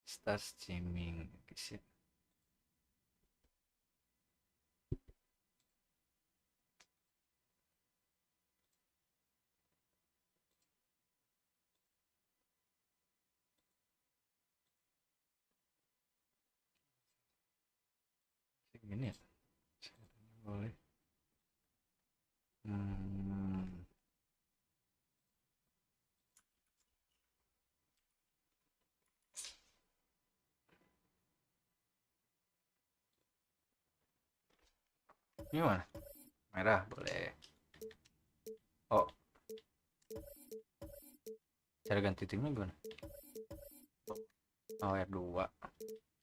Start streaming guys ya. Gini ya boleh. Gimana? Merah boleh. Oh, cara ganti timnya gimana? Oh, R2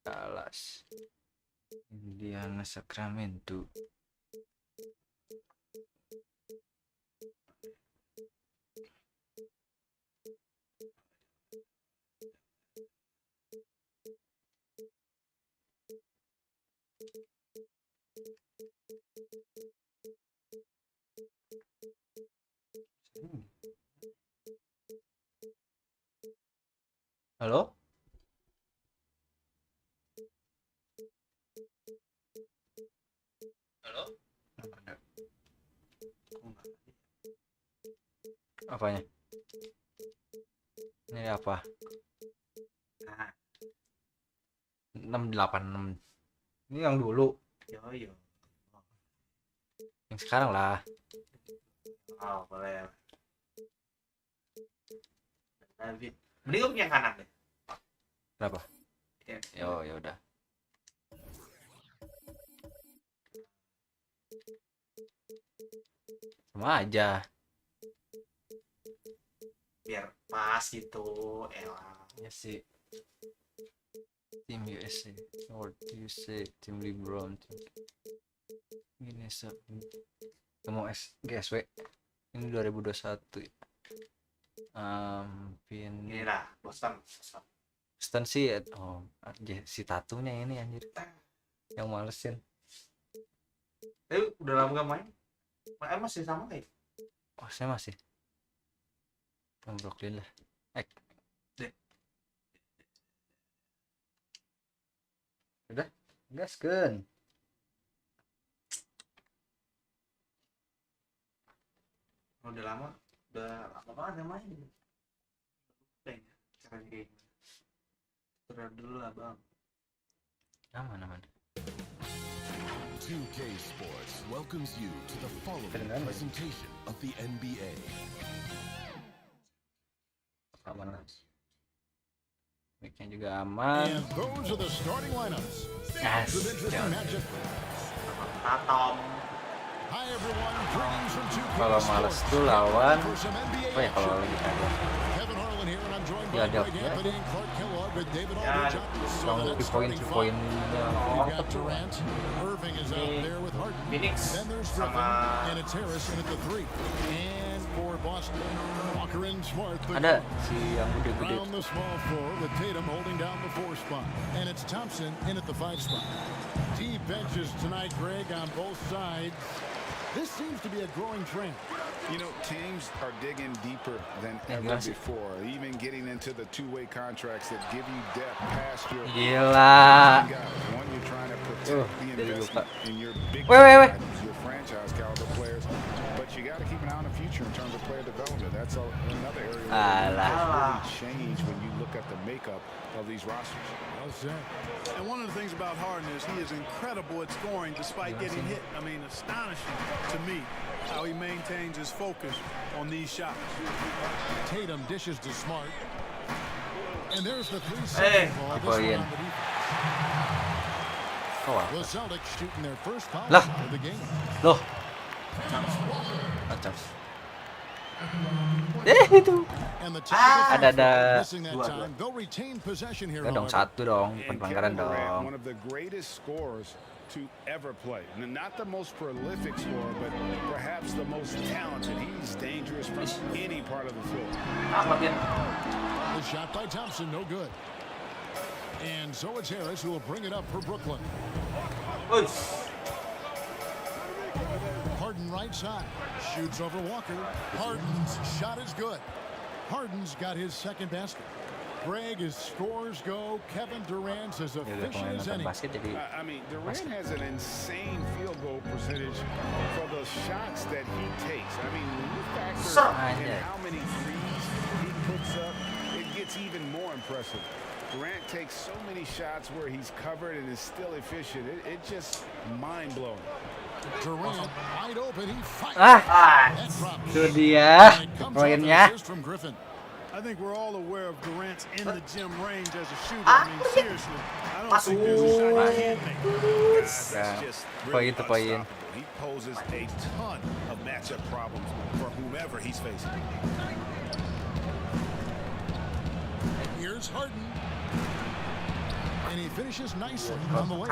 Dallas Indiana Sacramento. Halo? Halo? Apanya? Ini apa? 686. Ini yang dulu. Yo. Yang sekarang lah. Oh, boleh. David. Mending gue punya kanan deh. Berapa? Ya. Ya udah. Sama aja. Biar pas gitu. Elah. Ya sih. Tim USA, North USA, tim LeBron, tim Minnesota. Kamu GSW. Ini 2021 ya. Inilah Boston. Boston sih ya. Oh, si tatunya ini anjir. Yang malesin. Udah lama gak main? Masih sama kayak? Oh, saya masih. Yang Brooklyn lah. Udah, gaskeun. Udah lama banget gak main. Kayaknya caranya kayak gimana? Terus dulu lah bang. Aman. 2K Sports welcomes you to the following presentation of the NBA. Aman lah. Mic-nya juga aman. And those are the starting lineups. Yes. Tatom. Hi everyone, greetings from 2K Kalau males tuh lawan. for some NBA Oh ya kalau action. lagi kagak. Kevin Harlan here, and I'm joined Ya by ada. Greg Anthony and Clark Kellogg with David Ya, Aldridge up. So Yang the next 3 point starting five. nya. You've got Durant, Irving is out there with Harden. Phoenix Then there's Griffin, sama and it's Harris in at the 3. And for Boston, Walker and Smart. the Ada guards. si yang gede-gede. Around the small floor with Tatum holding down the 4 spot. And it's Thompson in at the 5 spot. Deep benches tonight, Greg, on both sides. This seems to be a growing trend. You know, teams are digging deeper than ever before, even getting into the two-way contracts that give you depth past your Gila. one. You're trying to protect the investment in your big Wait. your franchise caliber players, but you got to keep an eye on the future in terms of player development. That's another area where things really change when you look at the makeup of these rosters. Well said. And one of the things about Harden is he is incredible at scoring despite getting hit. I mean, astonishing to me how he maintains his focus on these shots. Tatum dishes to Smart. And there's the 3 Hey. ball. Apa This one Ian? on the defense. Oh, The Celtics shooting their first foul Lah. of the game. loh. Macam. Itu. And the Celtics Ada. missing that time. They'll retain possession here. Enggak dong, however. satu dong, bukan And pelanggaran Kevin Durant, dong. one of the greatest scorers to ever play. Not the most prolific scorer, but perhaps the most talented. He's dangerous from any part of the floor. The shot by Thompson, no good. And so it's Harris who will bring it up for Brooklyn. Harden right side, shoots over Walker. Harden's shot is good. Harden's got his second basket. Greg, as scores go, Kevin Durant's as efficient as any. Basket jadi I mean, Durant has an insane field goal percentage for the shots that he takes. I mean, when you factor in how many threes he puts up, it gets even more impressive. Durant takes so many shots where he's covered and is still efficient. It's just mind-blowing. Durant wide open, he fights. Itu dia poinnya. From Griffin. I think we're all aware of Durant's in the gym range as a shooter. I mean, seriously, I don't think there's a shot he can't make. Guys, that's just Poin really itu poin. unstoppable. He poses a ton of matchup problems for whomever he's facing. Here's Harden. And he finishes nicely on the way.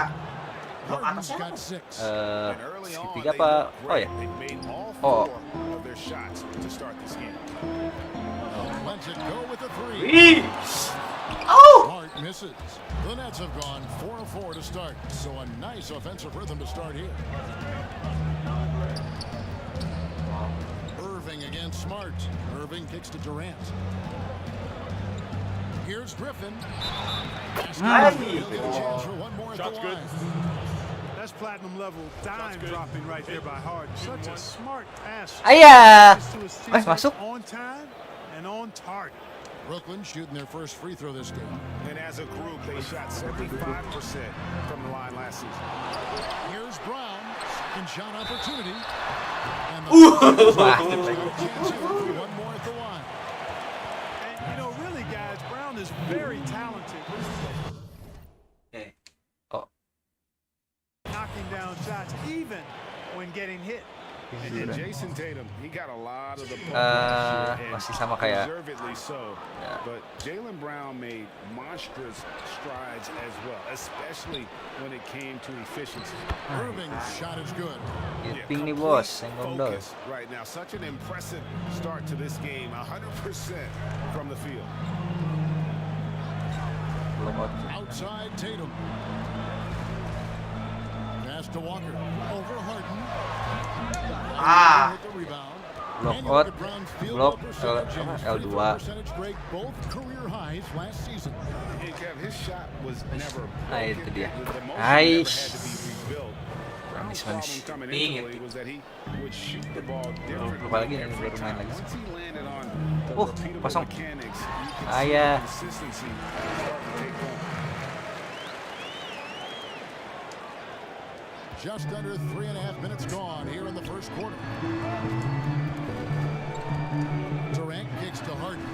Harden's got 6. And early on, Segitiga they apa? looked Oh great. ya. They made all Oh. 4 of their shots to start this game. Lets it go with a 3. Smart misses. The Nets have gone 4 of 4 to start. So a nice offensive rhythm to start here. Irving against Smart. Irving kicks to Durant. Here's Griffin. He'll get a chance for one more at the line. That's platinum level dime dropping right there by Harden. Such a smart pass. Ayah. To his teammates Masuk. on time and on target. Brooklyn shooting their first free throw this game. And as a group, they shot 75% from the line last season. Here's Brown. Second shot opportunity. And Wah. chance here for one more at the line. And, you know, really, guys, Brown is very talented. Oh, Knocking down shots even when getting hit. And Jason Tatum, he got a lot of the masih sama kayak deservedly so. Ya. But Jaylen Brown made monstrous strides as well, especially when it came to efficiency. Irving's shot is good. Ping nih bos, yang gondol. Focus right now. Such an impressive start to this game. 100% from the field. Belum out. Outside Tatum. Pass to Walker. Over Harden. With the rebound. Block And you out. look at Brown's field Block goal percentage and his free L2. throw percentage break both career highs last season. And Kev, his shot was never Nah, itu broken. dia. The motion Aish. never had to be rebuilt. Brown's Manis. problem coming into the league was that he would shoot the ball differently Lupa lagi nih, every baru main time. lagi. Once he landed on the repeatable kosong. mechanics, you could see Ayah. the consistency starting to take hold. Just under 3.5 minutes gone here in the first quarter. Durant kicks to Harden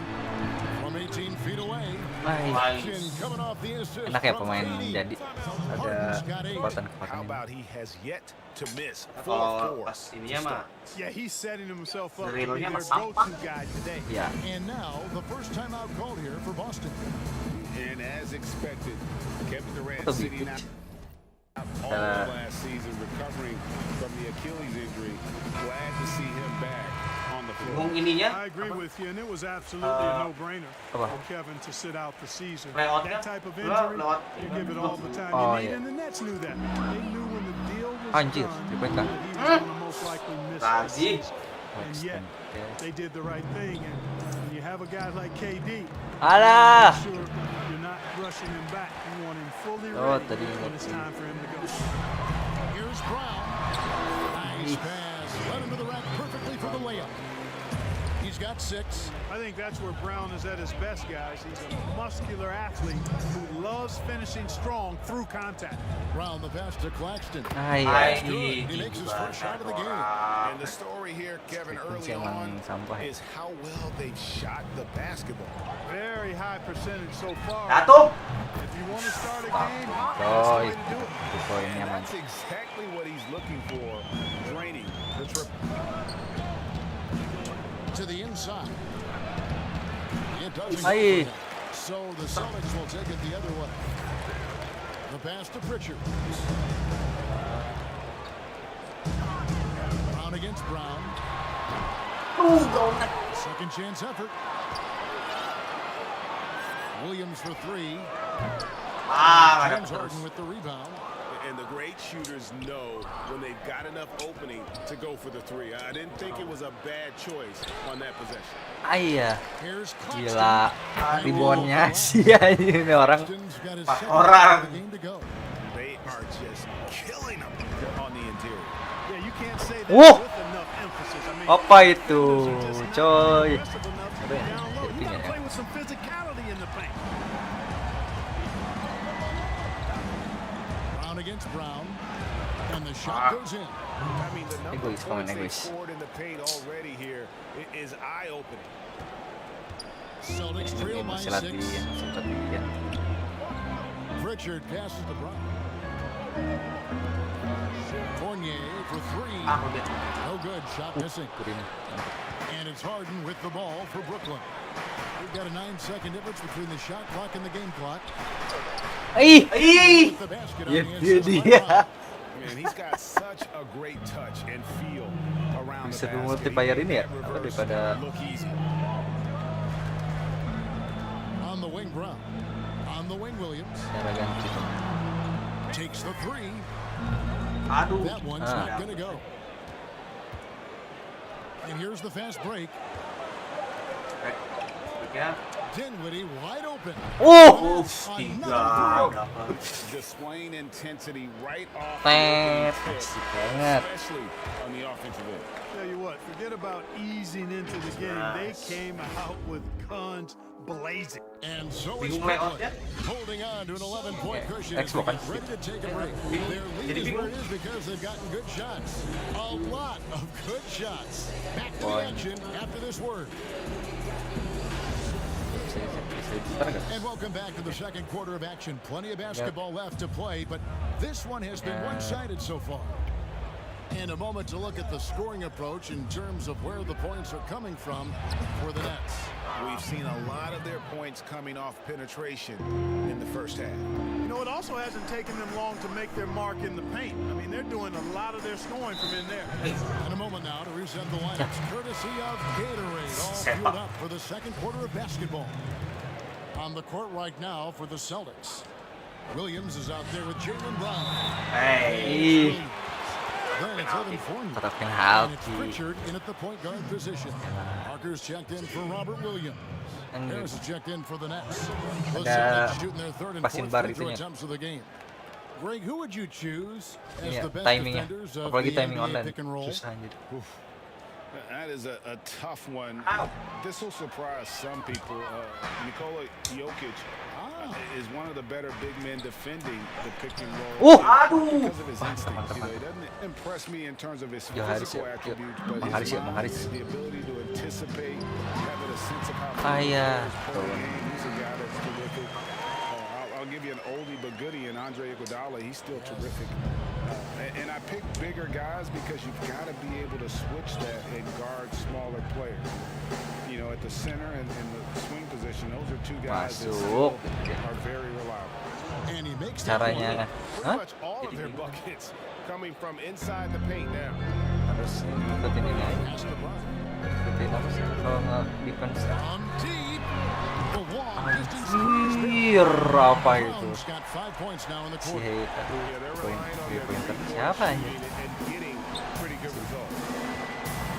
from 18 feet away. Nice. Coming off the assist Enak ya from pemain KD. jadi ada Harden's got 8. How kekuatan-kekuatan. about he has yet to miss Kalau 4-4 pas to ininya mah start. Yeah, he's setting himself up to be Realnya their mah go-to guy today. Ya, And now the first time out called here for Boston. And as expected, Kevin Durant Atau sitting gitu. out all of last season, recovering from the Achilles injury. Glad to see him back on the floor. bingung ininya I agree with you, and it was absolutely a no-brainer apa? for Kevin to sit out the season. Layoutnya That type of lo injury, lewat you give it all the time Oh, you need, yeah. and the Nets knew that. They knew when the deal was Anjir, done DPK. that he was going to most likely miss the Tadi. season. And yet, they did the right thing, and when you have a guy like KD, Alah. sure you're not rushing him back. You want him fully Oh, ready tadi when it's time for him to go. Here's Brown. Nice pass. Led him to the rack perfectly for the layup. He's got 6. I think that's where Brown is at his best, guys. He's a muscular athlete who loves finishing strong through contact. Brown the pass to Claxton. Ayah. He makes his first shot of the game. And the story here, Kevin, early on is how well they've shot the basketball. Very high percentage so far. Jatuh. If you want to start a game, that's the Coy. way to do it. Itu poinnya And man. that's exactly what he's looking for, draining the triple. To the inside. It doesn't Aye. go for him. So the Celtics will take it the other way. The pass to Pritchard. Brown against Brown. Second chance effort. Williams for 3. Nggak James dapet terus. Harden with the rebound. and the great shooters know when they've got enough opening to go for the three. I didn't think it was a bad choice on that possession. Iya, Here's gila. Claxton. Reboundnya sia ini orang. Claxton's got his 4 second orang. of the game to go. They are just killing them on the interior. Yeah, you can't say that Wah! with enough emphasis. I mean, Apa itu, coy? aggressive enough to Apa be ya? down low. You Jadinya gotta ya. play with some physicality in the paint. Brown against Brown. And the shot goes in. I mean, the number of Egois, points they egois. scored in the paint already here is eye-opening. Celtics trail by Masih 6. latihan, sempat latihan. Pritchard passes to Brown. Fournier for 3. Udah. No good. Shot missing. Kurin. And it's Harden with the ball for Brooklyn. We've got a 9-second difference between the shot clock and the game clock. Ih, With the basket on ya the dia assist by dia. Brown. Man, he's got such a great touch and feel around Bisa the basket. multiplier He ini ya, can't apa reverse daripada look easy. On the wing, Brown. On the wing, Williams. cara ganti. Takes the 3. Aduh. That one's not going to go. And here's the fast break. Ya. Dinwiddie wide open. Oh, Tiga. Displaying intensity right off Tet, the tip, asik banget. especially on the offensive end. Tell you what, forget about easing into the game. They came out with guns blazing. And so is Bingung layoutnya. Brooklyn, holding on to an 11-point cushion as Xbox they kan? get ready to take a break. Their lead Jadi is where bingung. it is because they've gotten good shots. A lot of good shots. Back to the Boy. action after this word. Bisa diputar nggak? And welcome back to the second quarter of action. Plenty of basketball left to play, but this one has been one-sided so far. And a moment to look at the scoring approach in terms of where the points are coming from for the Nets. We've seen a lot of their points coming off penetration in the first half. You know, it also hasn't taken them long to make their mark in the paint. I mean, they're doing a lot of their scoring from in there. In a moment now to reset the lineups, courtesy of Gatorade, all fueled up for the second quarter of basketball. On the court right now for the Celtics. Williams is out there with Jaylen Brown. Hey. Ih, Then it's Evan Fournier. harap yang And it's hati. Pritchard in at the point guard position. Parker's checked in for Robert Williams. Harris is checked in for the Nets. The Ada Celtics shooting their third and pasin fourth bar free throw itunya. attempts of the game. Greg, who would you choose as Iya, the best timingnya. defenders of Apalagi the timing NBA online. pick and roll? Susah anjir. That is a tough one. Ow. This will surprise some people. Nikola Jokic is one of the better big men defending the pick and roll Aduh. because of his instincts. You know, he doesn't impress me in terms of his Yo, Haris physical ya. Yo, attributes, but Bang Haris his ya, Bang mind, Haris. the ability to anticipate, having a sense of how Ah, iya. players play the game. He's a guy that's terrific. I'll give you an oldie but goodie in Andre Iguodala. He's still terrific. And I pick bigger guys because you've got to be able to switch that and guard smaller players. You know, at the center and in the swing position, those are two guys that Masuk. still are very reliable. And he makes that one. Caranya, Pretty hah? much all of their buckets coming from inside the paint now. Harus ikutin ini aja. Pass to Brown. Ikutin apa sih? Kalau nggak defense. From deep. The long distance three. Anjir, apa itu? Brown's got 5 points now in the Si quarter. Hayes, aduh, Yeah, they're poin relying on 3 their pointer. three-point Siapa anjir? shooting and getting pretty good results.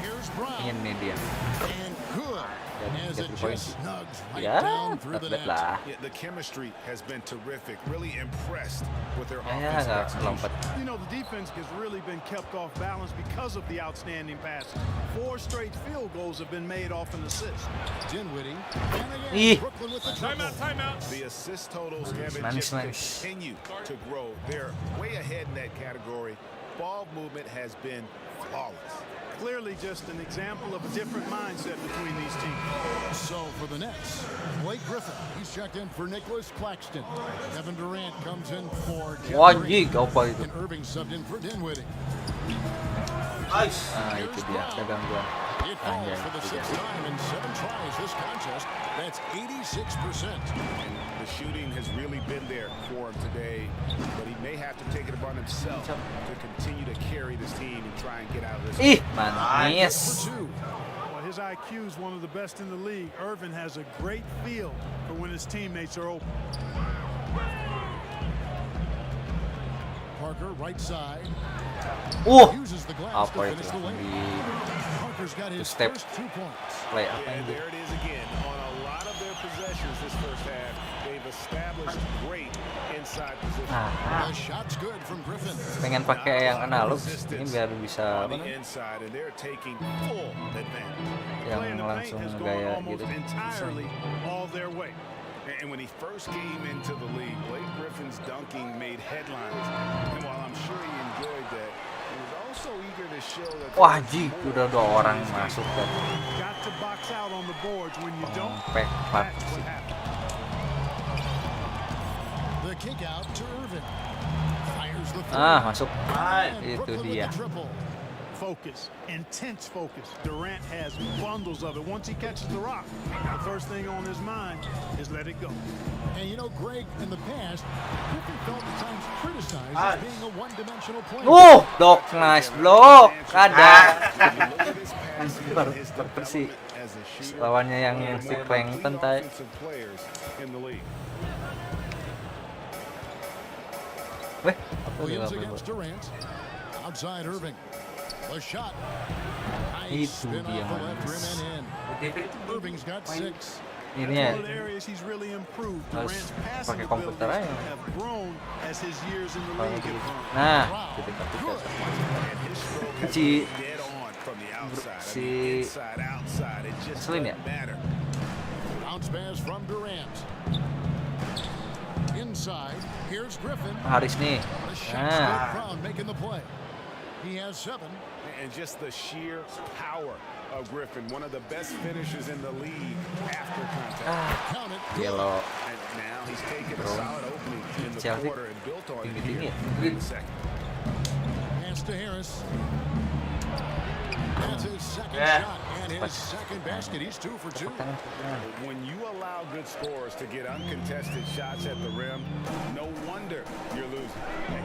Here's Brown. Ingin nih dia. And good. As it 3 points. just snugs right Ya, down through the atlet net. lah. Yeah, the chemistry has been terrific. Really impressed with their Ya, offensive nggak execution. lompat. You know, the defense has really been kept off balance because of the outstanding pass. 4 straight field goals have been made off an assist. Dinwiddie. And again, Ih. Brooklyn with the triple. The assist totals haven't Manis, just manis. continued to grow. They're way ahead in that category. Ball movement has been flawless. Clearly just an example of a different mindset between these teams. So for the Nets, Blake Griffin. He's checked in for Nicholas Claxton. Kevin Durant comes in for Jeff Wajib, Green. apa itu? And Irving subbed in for Dinwiddie. Nice. Ah, itu dia, ada gangguan. It falls Anjay, for the itu dia. 6th time in 7 tries this contest. That's 86%. The shooting has really been there for him today, but he may have to take it upon himself to continue to carry this team and try and get out of this. Ih, For manis. 2. Well, his IQ is one of the best in the league. Irvin has a great feel for when his teammates are open. Parker Parker, right side. Uses the glass to Apa itu finish the lane. di Parker's got his step first 2 points. play apa And ini? there it is again. On a lot of their possessions this first half, they've established great inside position. Nah, The shot's good from Griffin. pengen pakai yang analog ini biar bisa On apa the namanya? inside, and they're taking full advantage. Yang Play in the paint langsung has gone gaya almost gitu. entirely all their way. And when he first came into the league, Blake Griffin's dunking made headlines. And while I'm sure he enjoyed that, he was also eager to show that. Wah, ji, udah 2 orang masuk kan. Got to box out on the boards. When you don't, Pek that's what happens. The kick out to Irvin. Fires the three. Ah, masuk. And Itu Brooklyn with dia. the triple. Focus, intense focus. Durant has bundles of it. Once he catches the rock, the first thing on his mind is let it go. And you know, Greg, in the past, Griffin felt at times criticized as being a one-dimensional player. Block, nice block. Ada. Baru bersih. Lawannya yang si Clanton tadi. Weh, apa Williams dia against Durant. Outside Irving. The shot. Itu Nice spin dia, off the left Mas. rim and in. Irving's got 6. Ini ya. One of the areas he's really improved. Harus Durant's passing pakai komputer abilities aja. have grown as his years in the Kalau league gitu. have grown. Nah, ketika si Slim ya. Bounce pass from Durant. Inside, here's Griffin. Haris nih. The shot Nah, Brown making the play. He has 7. And just the sheer power of Griffin, one of the best finishers in the league after contact. Count it. Gelo. And now he's taken a solid opening in the Chelsea quarter and built on it tinggi-tinggi here ya. in the second. Pass to Harris. That's his second shot and his second basket. He's 2 for 2. Tangan. When you allow good scorers to get uncontested shots at the rim, no wonder you're losing.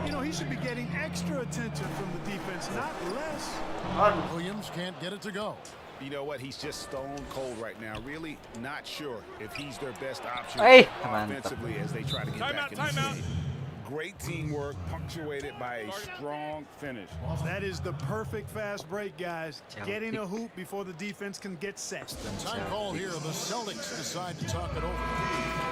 You know, he should be getting extra attention from the defense, not less. Williams can't get it to go. You know what? He's just stone cold right now. Really not sure if he's their best option Hey, mantap. offensively as they try to get back in this game. Great teamwork, punctuated by a strong finish. That is the perfect fast break, guys. Getting a hoop before the defense can get set. Time call here. The Celtics decide to talk it over.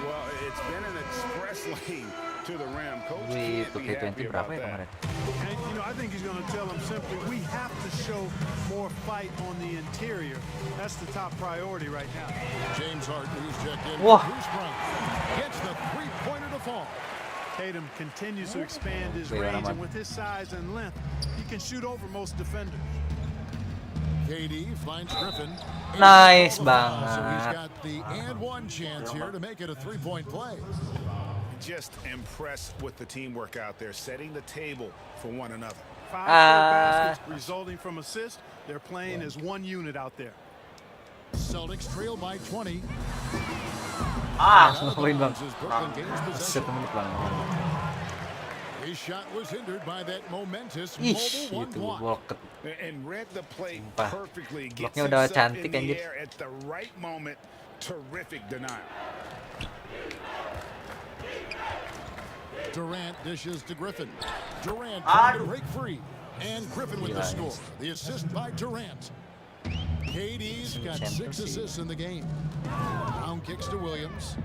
Well, it's been an express lane to the rim. Coach Wih, can't be 2K20 happy berapa about ya that. kemarin? And, you know, I think he's going to tell them simply, we have to show more fight on the interior. That's the top priority right now. James Harden, who's checked in. Wah. Bruce Brown gets the three-pointer to fall. Tatum continues to expand his Wait, range, I'm and with his size and length, he can shoot over most defenders. KD finds Griffin. Nice So he's banget. got the and one chance here to make it a 3-point play. Just impressed with the teamwork out there, setting the table for one another. 5 baskets resulting from assists. They're playing as one unit out there. Celtics trail by 20. Ngapain bang? As Brooklyn gains possession. 1 menit bang. His shot was hindered by that momentous Ih, mobile itu one block. block. And read the play Sumpah. perfectly. Gets Bloknya udah himself cantik, in the anjir. air at the right moment. Terrific denial. Durant dishes to Griffin. Durant trying to break free. And Griffin with the Gila, score. The assist by Durant. KD's got 6 assists in the game. Brown kicks to Williams.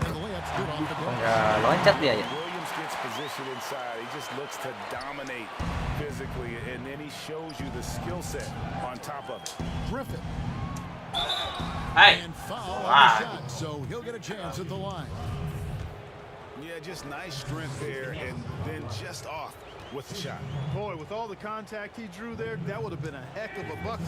And the layup's good off the glass. Nggak loncat dia ya. Williams gets positioned inside. He just looks to dominate physically, and then he shows you the skill set on top of it. Griffin. Hey. And foul on the shot, so he'll get a chance at the line. Yeah, just nice strength there, and then just off with the shot. Boy, with all the contact he drew there, that would have been a heck of a bucket.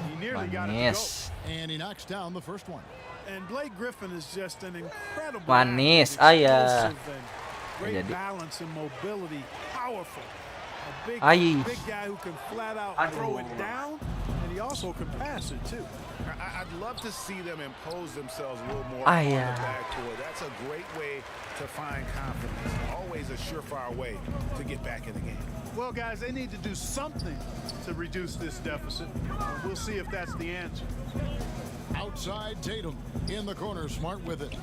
He nearly got it to go. Manis. And he knocks down the first one. And Blake Griffin is just an incredible Manis, athlete, ayah. explosive and great Jadi. balance and mobility, powerful. A big, Ay. big guy who can flat out throw it down, and he also can pass it too. I'd love to see them impose themselves a little more on the backcourt. That's a great way to find confidence. Always a surefire way to get back in the game. Well, guys, they need to do something to reduce this deficit. We'll see if that's the answer. Outside Tatum. In the corner, Smart with it.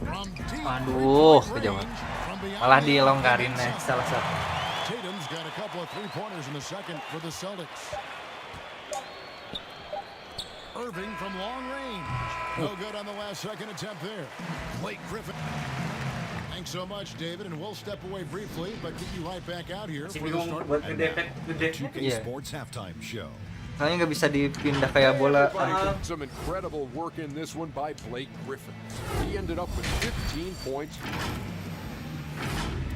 From deep Aduh, three-point kejauhan. range, from beyond Malah the arc dilonggarin and nih inside. salah satu. Tatum's got a couple of three-pointers in the second for the Celtics. Irving from long range. No good on the last second attempt there. Blake Griffin. Thanks so much, David, and we'll step away briefly, but get you right back out here Masih for the bingung start. buat gede. 2K Iya. Sports halftime show. Soalnya nggak bisa dipindah kayak bola. Some incredible work in this one by Blake Griffin. He ended up with 15 points.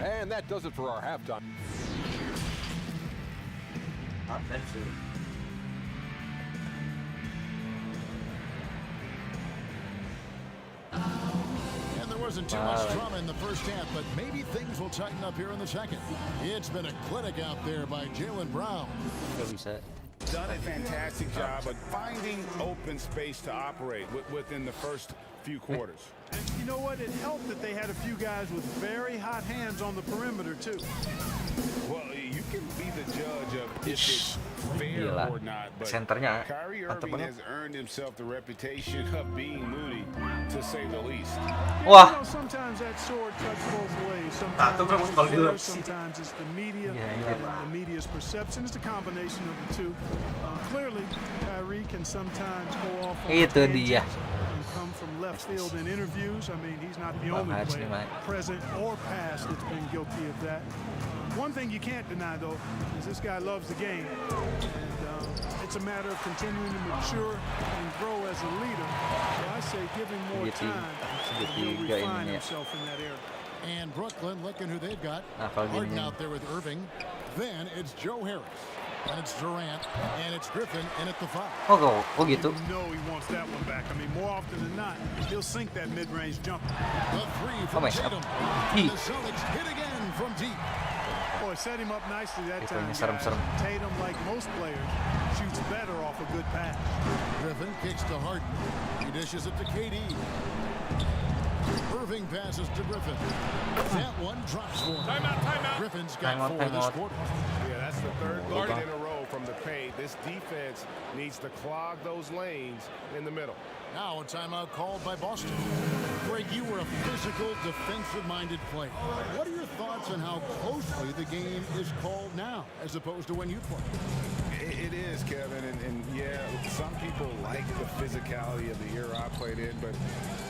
And that does it for our halftime. And there wasn't too much drama in the first half, but maybe things will tighten up here in the second. It's been a clinic out there by Jaylen Brown. Nggak bisa. Done a fantastic job of finding open space to operate within the first few quarters. And you know what? It helped that they had a few guys with very hot hands on the perimeter, too. Well, you can be the judge of if it's fair Gila. or not, but Senternya Kyrie mantap Irving banget. has earned himself the reputation of being moody, to say the least. Wah. You know, sometimes that sword cuts both ways. Tatum Sometimes kan it's kalau fair, di- sometimes it's the media. Yeah, and the media's perception. It's a combination of the two. Clearly, Kyrie can sometimes go off on Itu tangents dia. and come from left field in interviews. I mean, he's not the only Bahas nih, player, Mike. present or past, that's been guilty of that. One thing you can't deny, though, is this guy loves the game. And it's a matter of continuing to mature and grow as a leader. So I say give him more time, and he'll Segitiga refine ininya. himself in that area. And Brooklyn looking who they've got. Nah, kalau gini Harden nih. out there with Irving. Then it's Joe Harris. And it's Durant. And it's Griffin in at the 5. Oh gitu. You know he wants that one back. I mean, more often than not, he'll sink that mid-range jumper. The 3 from mas, Tatum. Ih. And the Celtics hit again from deep. Boy, set him up nicely that Itu time, yang serem-serem. guys. Tatum, like most players, shoots better off a good pass. Griffin kicks to Harden. He dishes it to KD. Irving passes to Griffin. That one drops for him. Timeout. Griffin's got Timeout, 4 this timeout. quarter. Yeah, that's the third guard in a row from the paint. This defense needs to clog those lanes in the middle. Now a timeout called by Boston. Greg, you were a physical, defensive-minded player. What are your thoughts on how closely the game is called now, as opposed to when you played? It is, Kevin, and yeah, some people like the physicality of the era I played in, but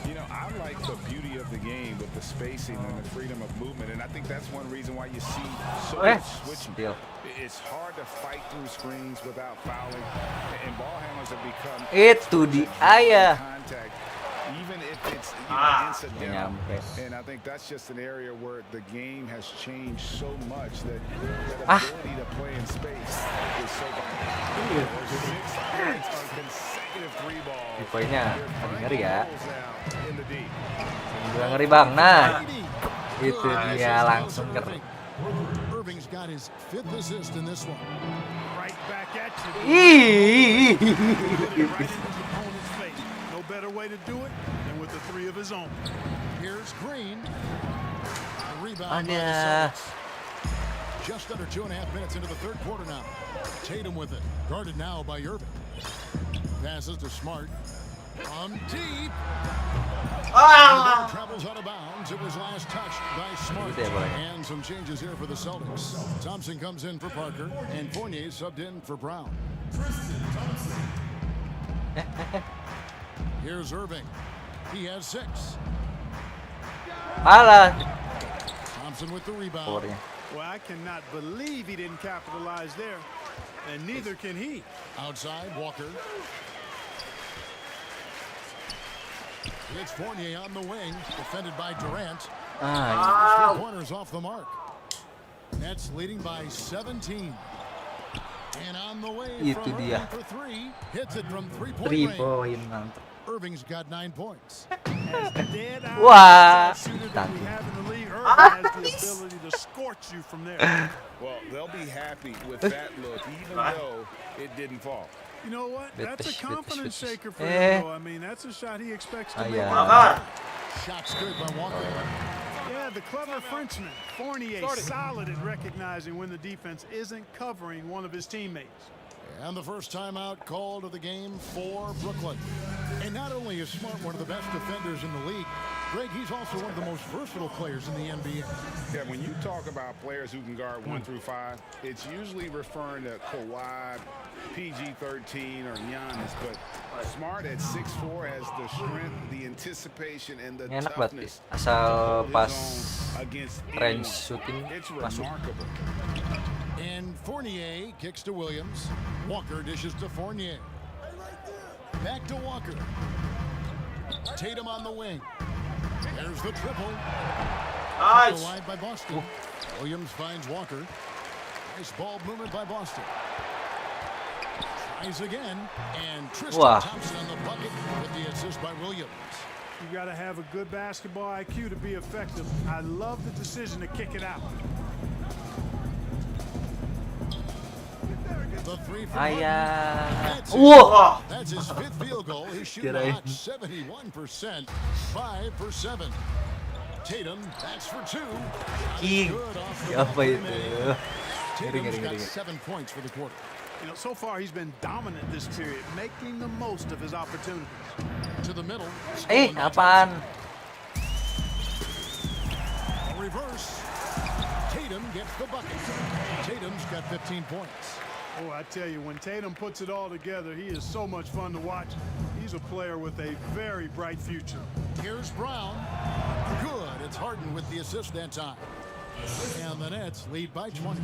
you know, I like the beauty of the game with the spacing and the freedom of movement, and I think that's one reason why you see so much switching. Deal. It's hard to fight through screens without fouling, and ball handlers have become Itu dia. contact, even if it's incidental. Nyampe. And I think that's just an area where the game has changed so much that ability to play in space is so vital. There's 6 points on consecutive 3 balls. Poinnya ngeri ya. Goals now in the D. Juga ngeri bang. Nah, KD. itu Good dia assist langsung from keren. Irving. Irving's got his 5th assist in this one. Right back at you. Ih. Put it right into his opponent's face. No better way to do it than with the 3 of his own. Here's Green. A rebound by the Ada. Celtics. Just under 2.5 minutes into the third quarter now. Tatum with it. Guarded now by Irving. Passes to Smart. From deep. The ball travels out of bounds. It was last touched by Smart. Good day, boy. And some changes here for the Celtics. Thompson comes in for Parker, and Fournier subbed in for Brown. Here's Irving. He has 6. Alah. Thompson with the rebound. Powernya. Well, I cannot believe he didn't capitalize there, and neither can he. Outside, Walker. It's Fournier on the wing, defended by Durant. Ah, 3-pointers off the mark. Nets leading by 17. And on the way Itu from dia. Irving for 3. Hits it from 3-point 3 range. poin mantap. Irving's got 9 points. As dead-eye Wah. shooter that we have in the league, Irving has the ability to scorch you from there. Well, they'll be happy with that look, even though it didn't fall. You know what? That's a Betes, confidence betes. shaker for Eh. him, though. I mean, that's a shot he expects to make. Ayah. Shots good by Walker. Yeah, the clever Frenchman, Fournier, solid at recognizing when the defense isn't covering one of his teammates. And the first timeout called of the game for Brooklyn. And not only is Smart one of the best defenders in the league, Greg, he's also one of the most versatile players in the NBA. Yeah, when you talk about players who can guard 1 through 5, it's usually referring to Kawhi, PG-13, or Giannis. But Smart at 6'4" has the strength, the anticipation, and the Enak banget toughness asal pas against range anyone. shooting It's masuk. remarkable. And Fournier kicks to Williams. Walker dishes to Fournier. Back to Walker. Tatum on the wing. There's the triple. Nice. Wide by Boston. Williams finds Walker. Nice ball movement by Boston. Tries again. And Tristan Wow. Thompson on the bucket with the assist by Williams. You got to have a good basketball IQ to be effective. I love the decision to kick it out. The three from Ayah. That's it. Wah. That's his fifth field goal. He's shooting a hot 71%. 5 for 7. Tatum, that's for 2. King. Good off the Apa rim. itu? Tatum's got Ngeri. 7 points for the quarter. You know, so far he's been dominant this period, making the most of his opportunities. To the middle. Apaan? Reverse. Tatum gets the bucket. Tatum's got 15 points. Oh, I tell you, when Tatum puts it all together, he is so much fun to watch. He's a player with a very bright future. Here's Brown. Good. It's Harden with the assist that time. And the Nets lead by 20.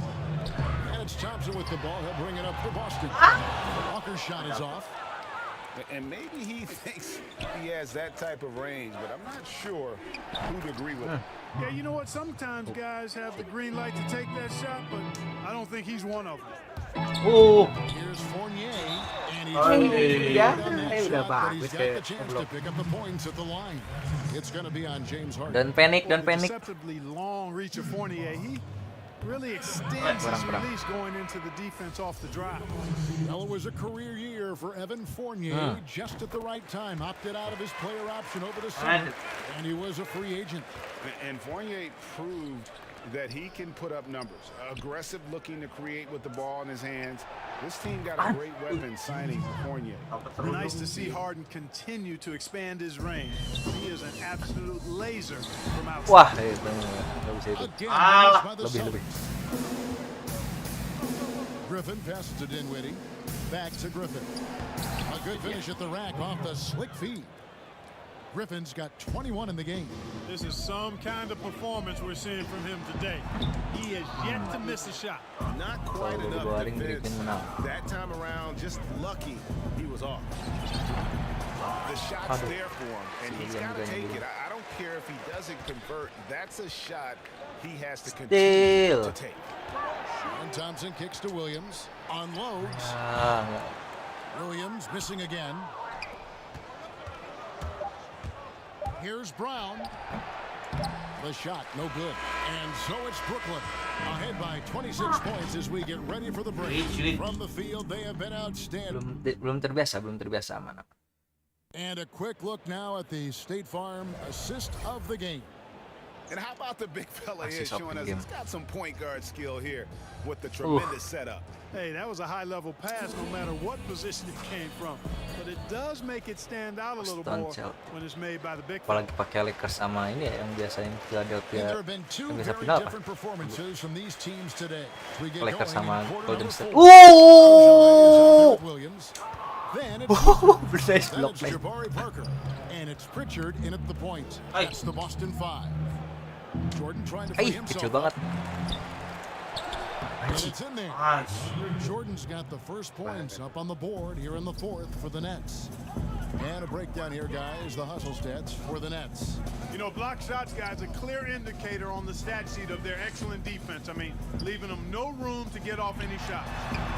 And it's Thompson with the ball. He'll bring it up for Boston. Walker's shot is off. And maybe he thinks he has that type of range, but I'm not sure who'd agree with him. Yeah, you know what? Sometimes guys have the green light to take that shot, but I don't think he's one of them. Here's Fournier. And he's Ya, on that udah shot, but bagus he's got kayak the chance to goblok. pick up the points at the line. It's going to be on James Harden. Don't panic, Well, don't the panic. deceptively long reach of Fournier, he really extends his release going into the defense off the drive. Well, it was a career year for Evan Fournier. Just at the right time, opted out of his player option over the summer, and he was a free agent. And Fournier proved that he can put up numbers. Aggressive looking to create with the ball in his hands. This team got a great weapon signing for Fournier. Nice to see Harden continue to expand his range. He is an absolute laser from outside. Wah, itu nggak bisa itu. Again, managed by the Lebih. Celtics. Griffin passes to Dinwiddie. Back to Griffin. A good finish at the rack off the slick feed. Griffin's got 21 in the game. This is some kind of performance we're seeing from him today. He has yet to miss a shot. Not quite Kalau enough dibaring defense. Griffin menang. That time around, just lucky he was off. The shot's Aduh. there for him, and he's Sendirian got to juga yang take dulu. it. I don't care if he doesn't convert. That's a shot he has to continue Still. to take. And Thompson kicks to Williams. Unloads. Enggak. Williams missing again. Here's Brown. The shot, no good. And so it's Brooklyn. Ahead by 26 points as we get ready for the break. From the field, they have been outstanding. Belum terbiasa mana. And a quick look now at the State Farm assist of the game. And how about the big fella here Assist of showing the us game. he's got some point guard skill here with the tremendous setup. Hey, that was a high-level pass no matter what position it came from. But it does make it stand out a little more Boston when it's made by the big fella. Apalagi pakai Lakers sama ini ya yang biasanya And Philadelphia there have been two yang biasa very final apa? different performances from these teams today. We get Lakers going sama in quarter Golden number State. 4. Williams. Then it's Nice Then block it's play. Jabari Parker. And it's Pritchard in at the point. That's the Boston 5. Jordan trying to free Kecil himself. banget. And it's in there. Nice. Jordan's got the first points up on the board here in the fourth for the Nets. And a breakdown here, guys. The hustle stats for the Nets. You know, block shots, guys, a clear indicator on the stat sheet of their excellent defense. I mean, leaving them no room to get off any shots.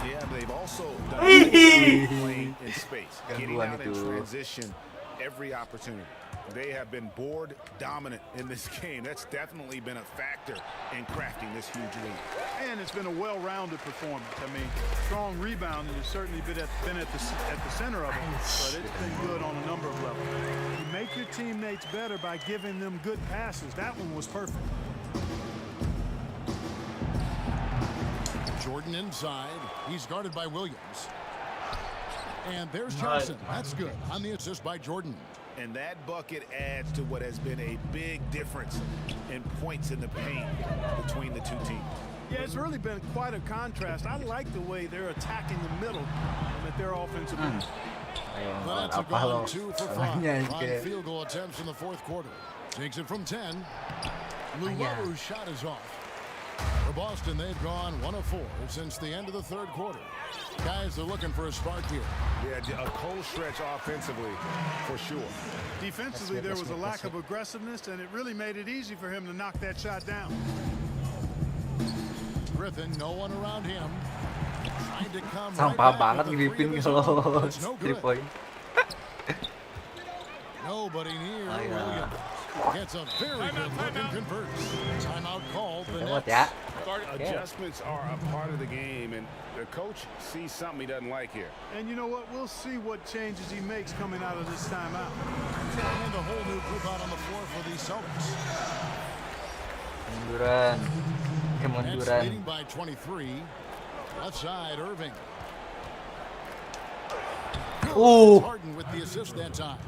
Yeah, but they've also done playing in space, getting Gangguan out in itu. transition every opportunity. They have been board dominant in this game. That's definitely been a factor in crafting this huge lead. And it's been a well-rounded performance. I mean, strong rebounding has certainly been at the center of it, but it's been good on a number of levels. You make your teammates better by giving them good passes. That one was perfect. Jordan inside. He's guarded by Williams. And there's Johnson. That's good on the assist by Jordan. And that bucket adds to what has been a big difference in points in the paint between the two teams. Yeah, it's really been quite a contrast. I like the way they're attacking the middle at their offensive end. Ayo, The Nets have apa lo? gone 2 for 5 Salahnya on kayak field goal attempts in the fourth quarter. Takes it from 10. Luwaru's shot is off. For Boston, they've gone 1 of 4 since the end of the third quarter. Guys are looking for a spark here. Yeah, a cold stretch offensively, for sure. Defensively, there was a lack of aggressiveness, and it really made it easy for him to knock that shot down. Griffin, no one around him. Trying to come sampah right back banget with a Griffin three of his kalau own. It's no 3 good. point. Nobody near. Oh, yeah. Williams gets a very good look and converts. Timeout called. The Lewat Nets. ya. Adjustments are a part of the game, and the coach sees something he doesn't like here. And you know what? We'll see what changes he makes coming out of this timeout. And a whole new group out on the floor for the Celtics. Munduran. Nets Kemunduran. leading by 23. Left side, Irving. Harden with the assist that time.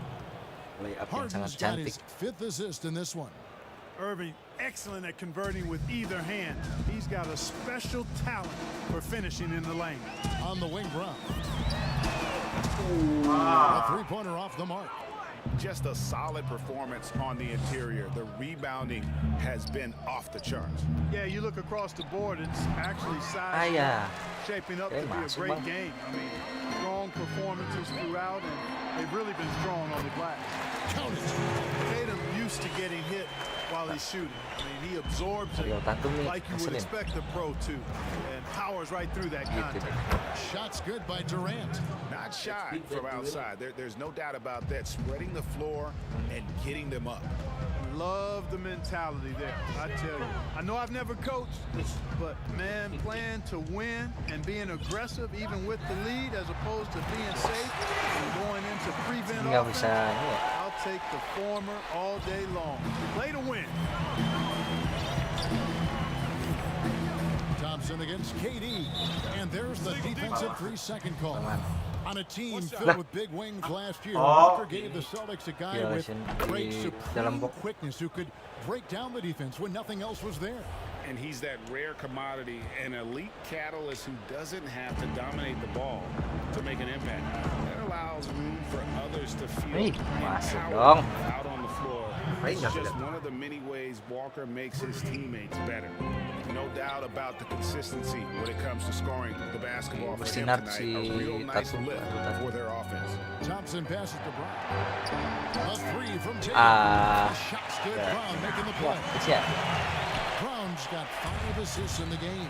Layup yang sangat Harden's got cantik. his 5th assist in this one. Irving, excellent at converting with either hand. He's got a special talent for finishing in the lane. On the wing, Brown. A three-pointer off the mark. Just a solid performance on the interior. The rebounding has been off the charts. Yeah, you look across the board, it's actually Ah size ya. shaping up to be a masuk, great Bang. game. I mean, strong performances throughout, and they've really been strong on the glass. Count it. Tatum used to getting hit while he's shooting. I mean, he absorbs it Rio Tantum nih, like you would ngeselin. expect a pro to, and powers right through that Gitu contact. deh. Shots good by Durant. Not shy from outside. There's no doubt about that. Spreading the floor and getting them up. Love the mentality there, I tell you. I know I've never coached, but man, playing to win and being aggressive even with the lead as opposed to being safe and going into prevent Nggak offense, bisa ini ya. I'll take the former all day long. Play to win. Thompson against KD. And there's the defensive 3-second call. Aman. On a team Lah. filled with big wings last year, Oh. Walker gave the Celtics a guy with Violation great di supreme dalam box. quickness who could break down the defense when nothing else was there. And he's that rare commodity, an elite catalyst who doesn't have to dominate the ball to make an impact. That allows room for others to feel Ih, masuk empowered dong. out on the floor. Baik, It's nggak just sudah. one of the many ways Walker makes his teammates better. No doubt about the consistency when it comes to scoring the basketball for him Bersinar tonight. si A real nice Tatum. lift for their offense. Thompson passes to Brown. A three from Tatum. Ah. The shot's good. Ya. Brown making the play. Kecil ya. Brown's got 5 assists in the game.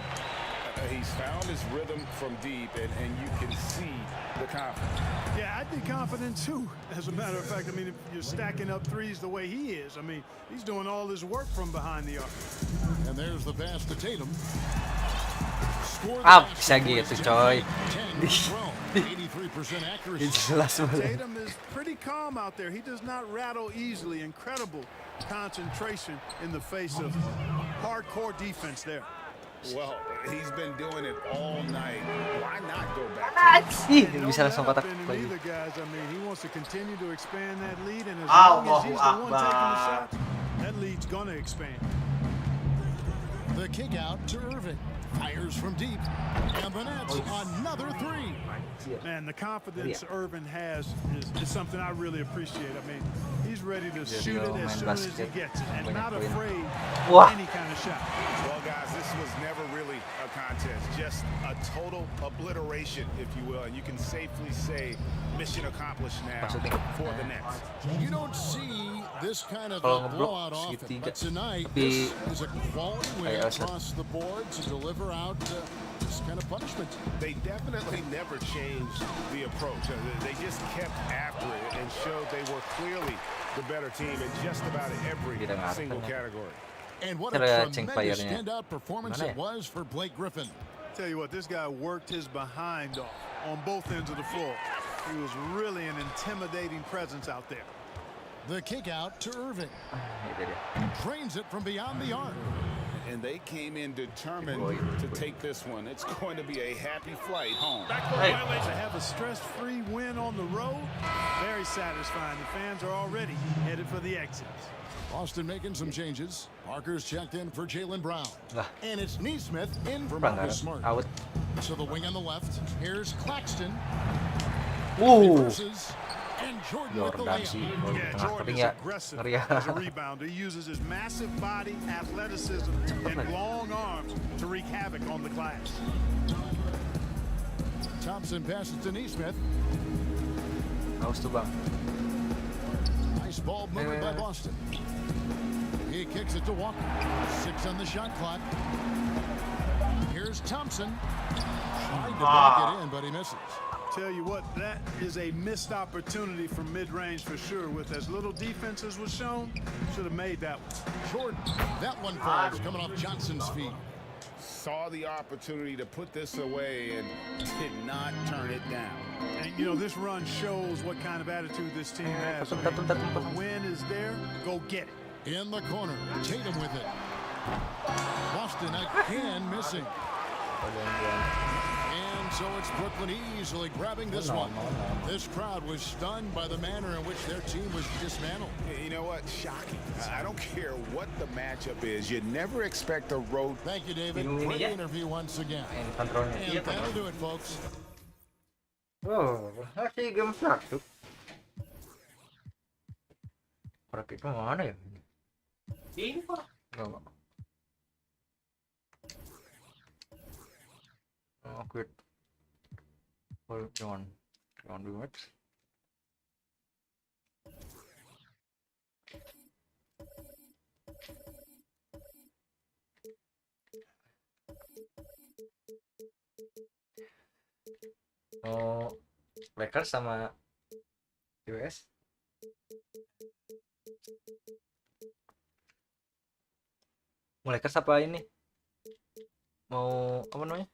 He's found his rhythm from deep, and you can see the confidence. Yeah, I'd be confident too. As a matter of fact, I mean, if you're stacking up threes the way he is, I mean, he's doing all this work from behind the arc. And there's the pass to Tatum. Score the Ah, basket bisa for gitu, his coy. team. 10 with Brown. 83% accuracy. Ini jelas banget. Tatum is pretty calm out there. He does not rattle easily. Incredible concentration in the face of hardcore defense there. Well, he's been doing it all night. Why not go back to Ih, No bisa langsung let up kotak in it lagi. either, guys. I mean, he wants to continue to expand that lead, and as Allahu long as he's the one taking the Akbar. shots, that lead's gonna expand. The kick out to Irving. Fires from deep. And the Nets another three. Man, the confidence Irvin has is something I really appreciate. I mean, he's ready to shoot it as soon as he basket. gets it, and Banyak not poin. afraid Wah. of any kind of shot. Well, guys, this was never really a contest, just a total obliteration, if you will. And you can safely say mission accomplished now for the Nets. You don't see this kind of Kalau a ngeblok blowout often, segitiga. but tonight Tapi this is a quality win kayak Oscar. across the board to deliver out this kind of punishment. They definitely never changed the approach. They just kept after it and showed they were clearly the better team in just about every Tidak ngerti single ya. category. And what a Cara ceng tremendous playernya. standout performance Mana it ya? was for Blake Griffin. Tell you what, this guy worked his behind off on both ends of the floor. He was really an intimidating presence out there. The kick out to Irving. Itu dia. Trains it from beyond the arc. And they came in determined to take this one. It's going to be a happy flight home. To have a stress-free win on the road, very satisfying. The fans are already headed for the exits. Boston making some changes. Parker's checked in for Jaylen Brown. Lah. And it's Neesmith in for Pelanggaran. Marcus Smart. Out. So the wing on the left. Here's Claxton. Wow. Reverses. And Jordan with the Jordan sih. layup. Yeah, Tengah Jordan kering is ya. aggressive Ngeri ya. as a rebounder. He uses his massive body, athleticism, and long arms to wreak havoc on the glass. Thompson passes to Neesmith. Haus tuh bang. Nice ball movement by Boston. He kicks it to Walker. 6 on the shot clock. Here's Thompson. Tried to back it in, but he misses. Tell you what, that is a missed opportunity from mid-range for sure. With as little defense as was shown, should have made that one. Jordan. That one falls coming off Johnson's feet. Saw the opportunity to put this away and did not turn it down. And, you know, this run shows what kind of attitude this team has. Tatum, tatum, tatum, The tatum. win is there, go get it. In the corner. Tatum with it. Boston again missing. And so it's Brooklyn easily grabbing this one. This crowd was stunned by the manner in which their team was dismantled. You know what? Shocking. I don't care what the matchup is. You never expect a road. Thank you, David. Bingung ini Great ya. interview once again. Main kontrolnya. Iya, And that'll do it, folks. Oh, masih game 1. Praktik mana ya? Ini kok. Enggak. Oh, quit. Hold on. Don't do it. Oh, Lakers sama US. Mau Lakers apa ini? Mau apa namanya?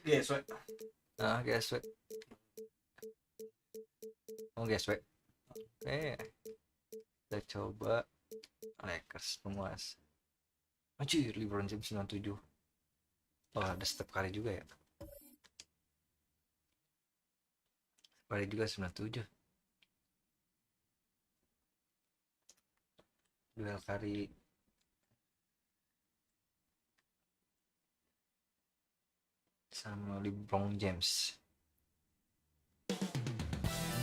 GSW. Ah, GSW. Oh, GSW. Kita coba Lakers penguas. Anjir, LeBron James 97. Oh, ada step kali juga ya. Kali juga 97. Duel kali sama LeBron James.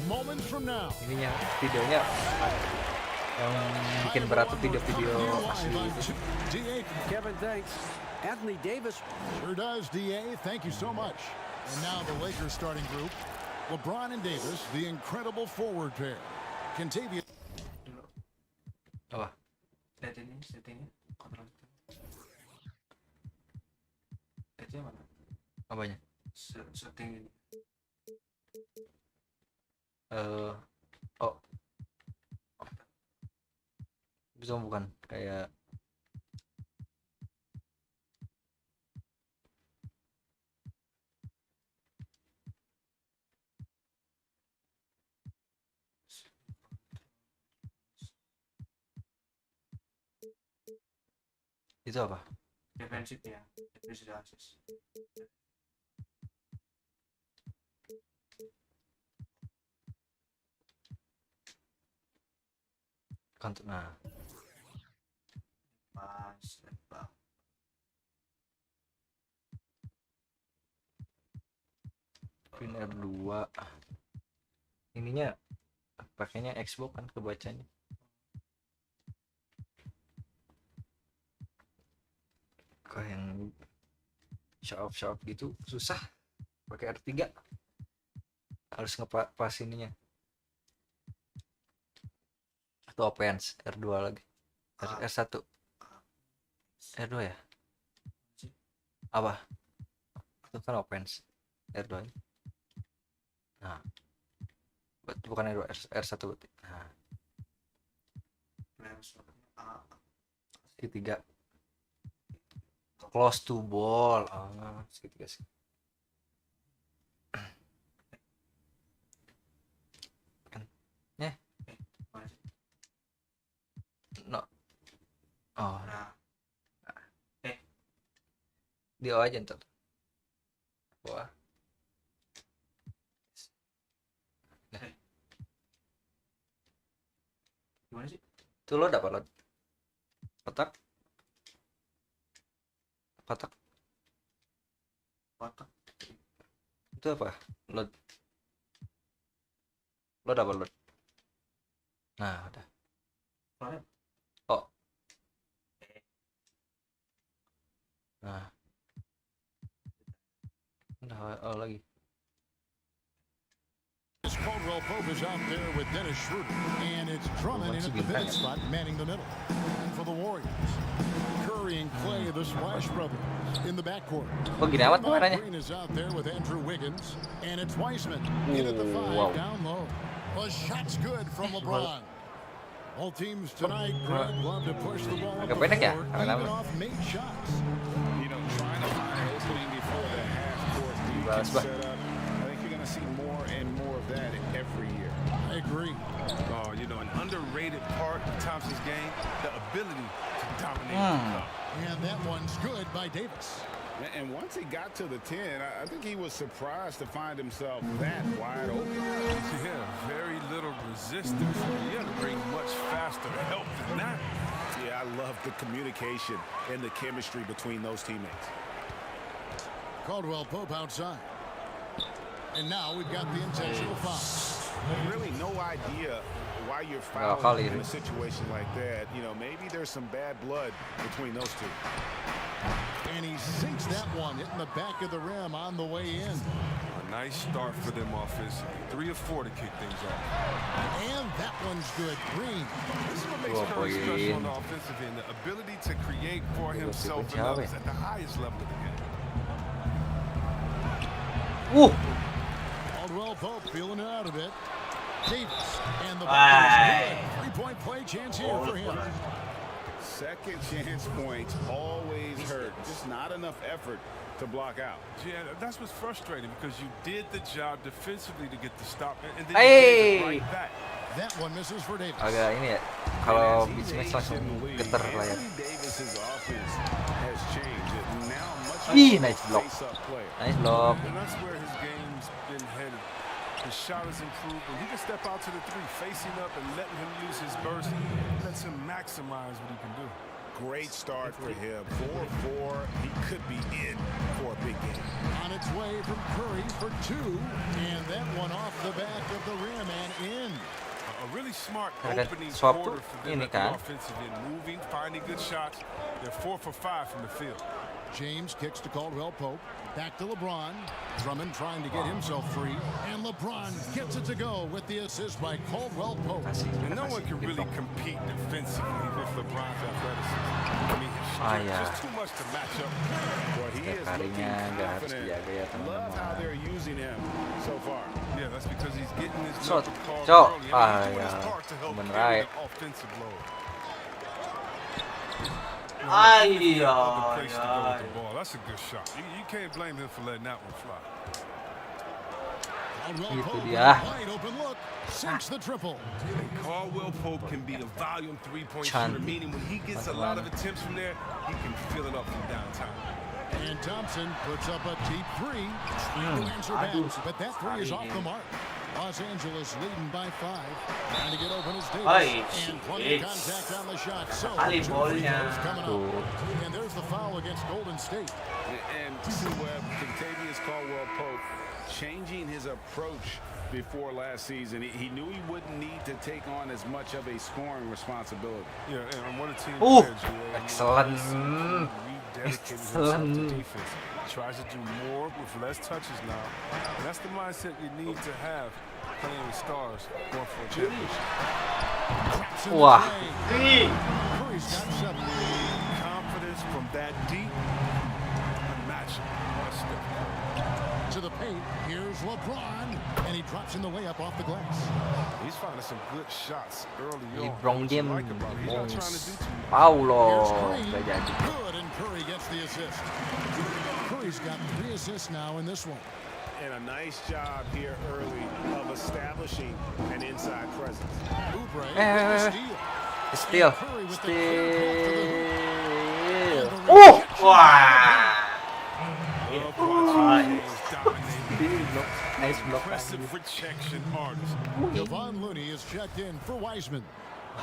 Moments from now. Ininya videonya yang bikin berat tuh video-video asli itu. DA. Kevin, thanks. Anthony Davis. Sure does, DA. Thank you so much. And now the Lakers starting group. LeBron and Davis, the incredible forward pair. Contavious. Apa? Lihat ini settingnya. Kontrol itu. Itu mana? Apanya? Setting ini. Oh. Bisa bukan kayak itu apa? Defensif ya. Defensif assist. Nah, Pas, lebar. pin R2 ininya pakainya Xbox kan kebacanya. Kayak yang show off gitu susah pakai R3, harus ngepas ininya atau offense R2 lagi. R1 R2 ya apa itu kan offense R2 nya. Nah bukan R2 R1 berarti. Nah segitiga close to ball. Segitiga sih. No. Di O aja ntar. Wah. Gimana sih? Tuh lo dapat lo. Kotak. Kotak. Kotak. Itu apa? Lo dapat lo. Nah, udah. Florem. Oh. Nah. Udah lagi. Caldwell Pope is out there with Dennis Schroeder, and it's Drummond in at the pivot spot, manning the middle. And for the Warriors, Curry and Clay, the Splash Brothers, in the backcourt. Oh, gini amat kameranya. Green is out there with Andrew Wiggins, and it's Weissman in at the 5, wow. down low. A shot's good from LeBron. All teams tonight, Greg, love to push the ball up the Agak pendek ya, court, kamera. even off made shots. You know, trying to find an opening before the half-court defense set up. I think you're going to see more and more of that every year. I agree. Oh, you know, an underrated part of Thompson's game, the ability to dominate the cup. And that one's good by Davis. And once he got to the 10, I think he was surprised to find himself that wide open. Yeah, very little resistance. You had to bring much faster help than that. Yeah, I love the communication and the chemistry between those teammates. Caldwell Pope outside. And now we've got the intentional foul. Really no idea why you're Kali fouling in ini. a situation like that. You know, maybe there's some bad blood between those two. And he sinks that one, hitting the back of the rim on the way in. A nice start for them offensively. 3 of 4 to kick things off. And that one's good. Green. This is what makes Oh, Curry boy. special on the offensive end. The ability to create for himself and others at the highest level of the game. Caldwell Pope feeling it out of it. Davis. And the bucket is good. 3-point play chance here for him. Second chance points always hurt. Just not enough effort to block out. Yeah, that's what's frustrating because you did the job defensively to get the stop, and then Hey! you gave it right back. That one misses for Davis. Agak ini ya. Kalau beat smash langsung geter layar. Davis's offense has changed. Now much Ih, more nice block. face-up player. Nice block. And that's where his game's been headed. His shot has improved, and he can step out to the 3, facing up and letting him use his burst. Lets him maximize what he can do. Great start for him. 4-4. He could be in for a big game. On its way from Curry for 2. And that one off the back of the rim and in. A really smart Ada opening swap quarter tuh, for them ini at the kan. offensive end. Moving, finding good shots. They're 4 for 5 from the field. James kicks to Caldwell Pope. Back to LeBron. Drummond trying to get himself free. And LeBron gets it to go with the assist by Caldwell Pope. And no one can really compete defensively with LeBron's athleticism. I mean, his strength yeah. just too much to match up. Well, he is looking Harinya nggak harus confident. dijaga ya Love how teman-teman. they're using him so far. Yeah, that's because he's getting his So- number called so- early. I mean, ah, he's doing his yeah. part to help Bener carry right. the offensive load. Ay, Other place to go ay, with the ball. That's a good shot. You can't blame him for letting that one fly. Caldwell Itu Pope, dia. wide open look, sinks the triple. Caldwell Pope can be a volume three-point Chan. shooter, meaning when he gets a lot of attempts from there, he can fill it up from downtown. And Thompson puts up a deep 3. Trying to answer back, but that 3 is off the mark. Los Angeles leading by 5. Trying to get open is Davis. Ay, And plenty of it's- contact on the shot. So, Ali 2 ball free niya. throws coming up. Tuh. And there's the foul against Golden State. And see Webb, Contavious Caldwell Pope changing his approach before last season. He knew he wouldn't need to take on as much of a scoring responsibility. Yeah, and what a team Excellent. rededicated himself to defense. He tries to do more with less touches now. And that's the mindset you need to have playing with stars going for a championship. Traps in the Wah. play. Curry's got 7. Confidence from that deep, unmatchable. That's Steph. To the paint, here's LeBron, and he drops in the layup off the glass. He's finding some good shots early on. LeBron What you James, like about it, he's not trying to do too much. Paulo, Here's nggak Green, jadi. good, and Curry gets the assist. Curry's got 3 assists now in this one. And a nice job here early of establishing an inside presence. Oubre with Eh, the steal. Steal, And Curry with the clear ball to the hoop. steal. And the Oh, rejection Wah. by LeBron. Nice block. Impressive rejection artist. Devon Looney is checked in for Wiseman.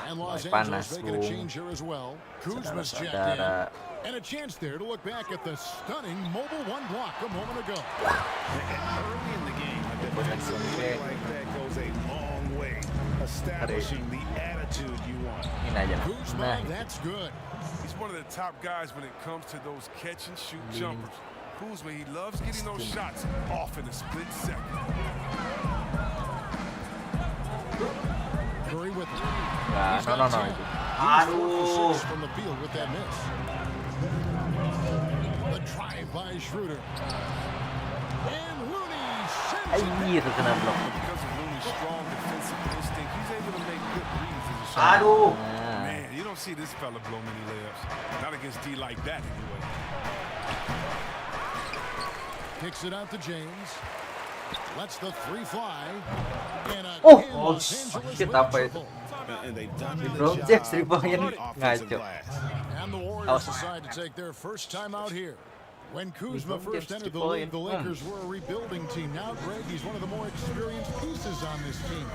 And Los Panas, Angeles making a Bung. change here as well. Kuzma's checked in. Saudara-saudara. And a chance there to look back at the stunning Mobile 1 block a moment ago. Early in the game, a defensive play like that goes a long way, establishing the attitude you want. Ini aja. Kuzma, Nah, that's good. He's one of the top guys when it comes to those catch and shoot jumpers. Kuzma, he loves getting those shots off in a split second. Curry with it. nah, He's no, got no, 10. itu. He's 4 for 6 from the field with that miss. The drive by Schroeder. And Looney sends it. Anjir, kena blok. Because of Looney's strong defensive instinct, he's able to make good reads as a shot. Nah. Man, you don't see this fella blow many layups. Not against D like that anyway. Kicks it out to James. Lets the 3 fly. And again, Oh, Los Angeles shit, with apa itu? trouble. And they've done a Bro, good James job 3 poin on the offensive ngaco. glass. And the Warriors decide to take their first time out here. When Kuzma first James entered the 3 league, the point. Lakers were a rebuilding team. Now, Greg, he's one of the more experienced pieces on this team.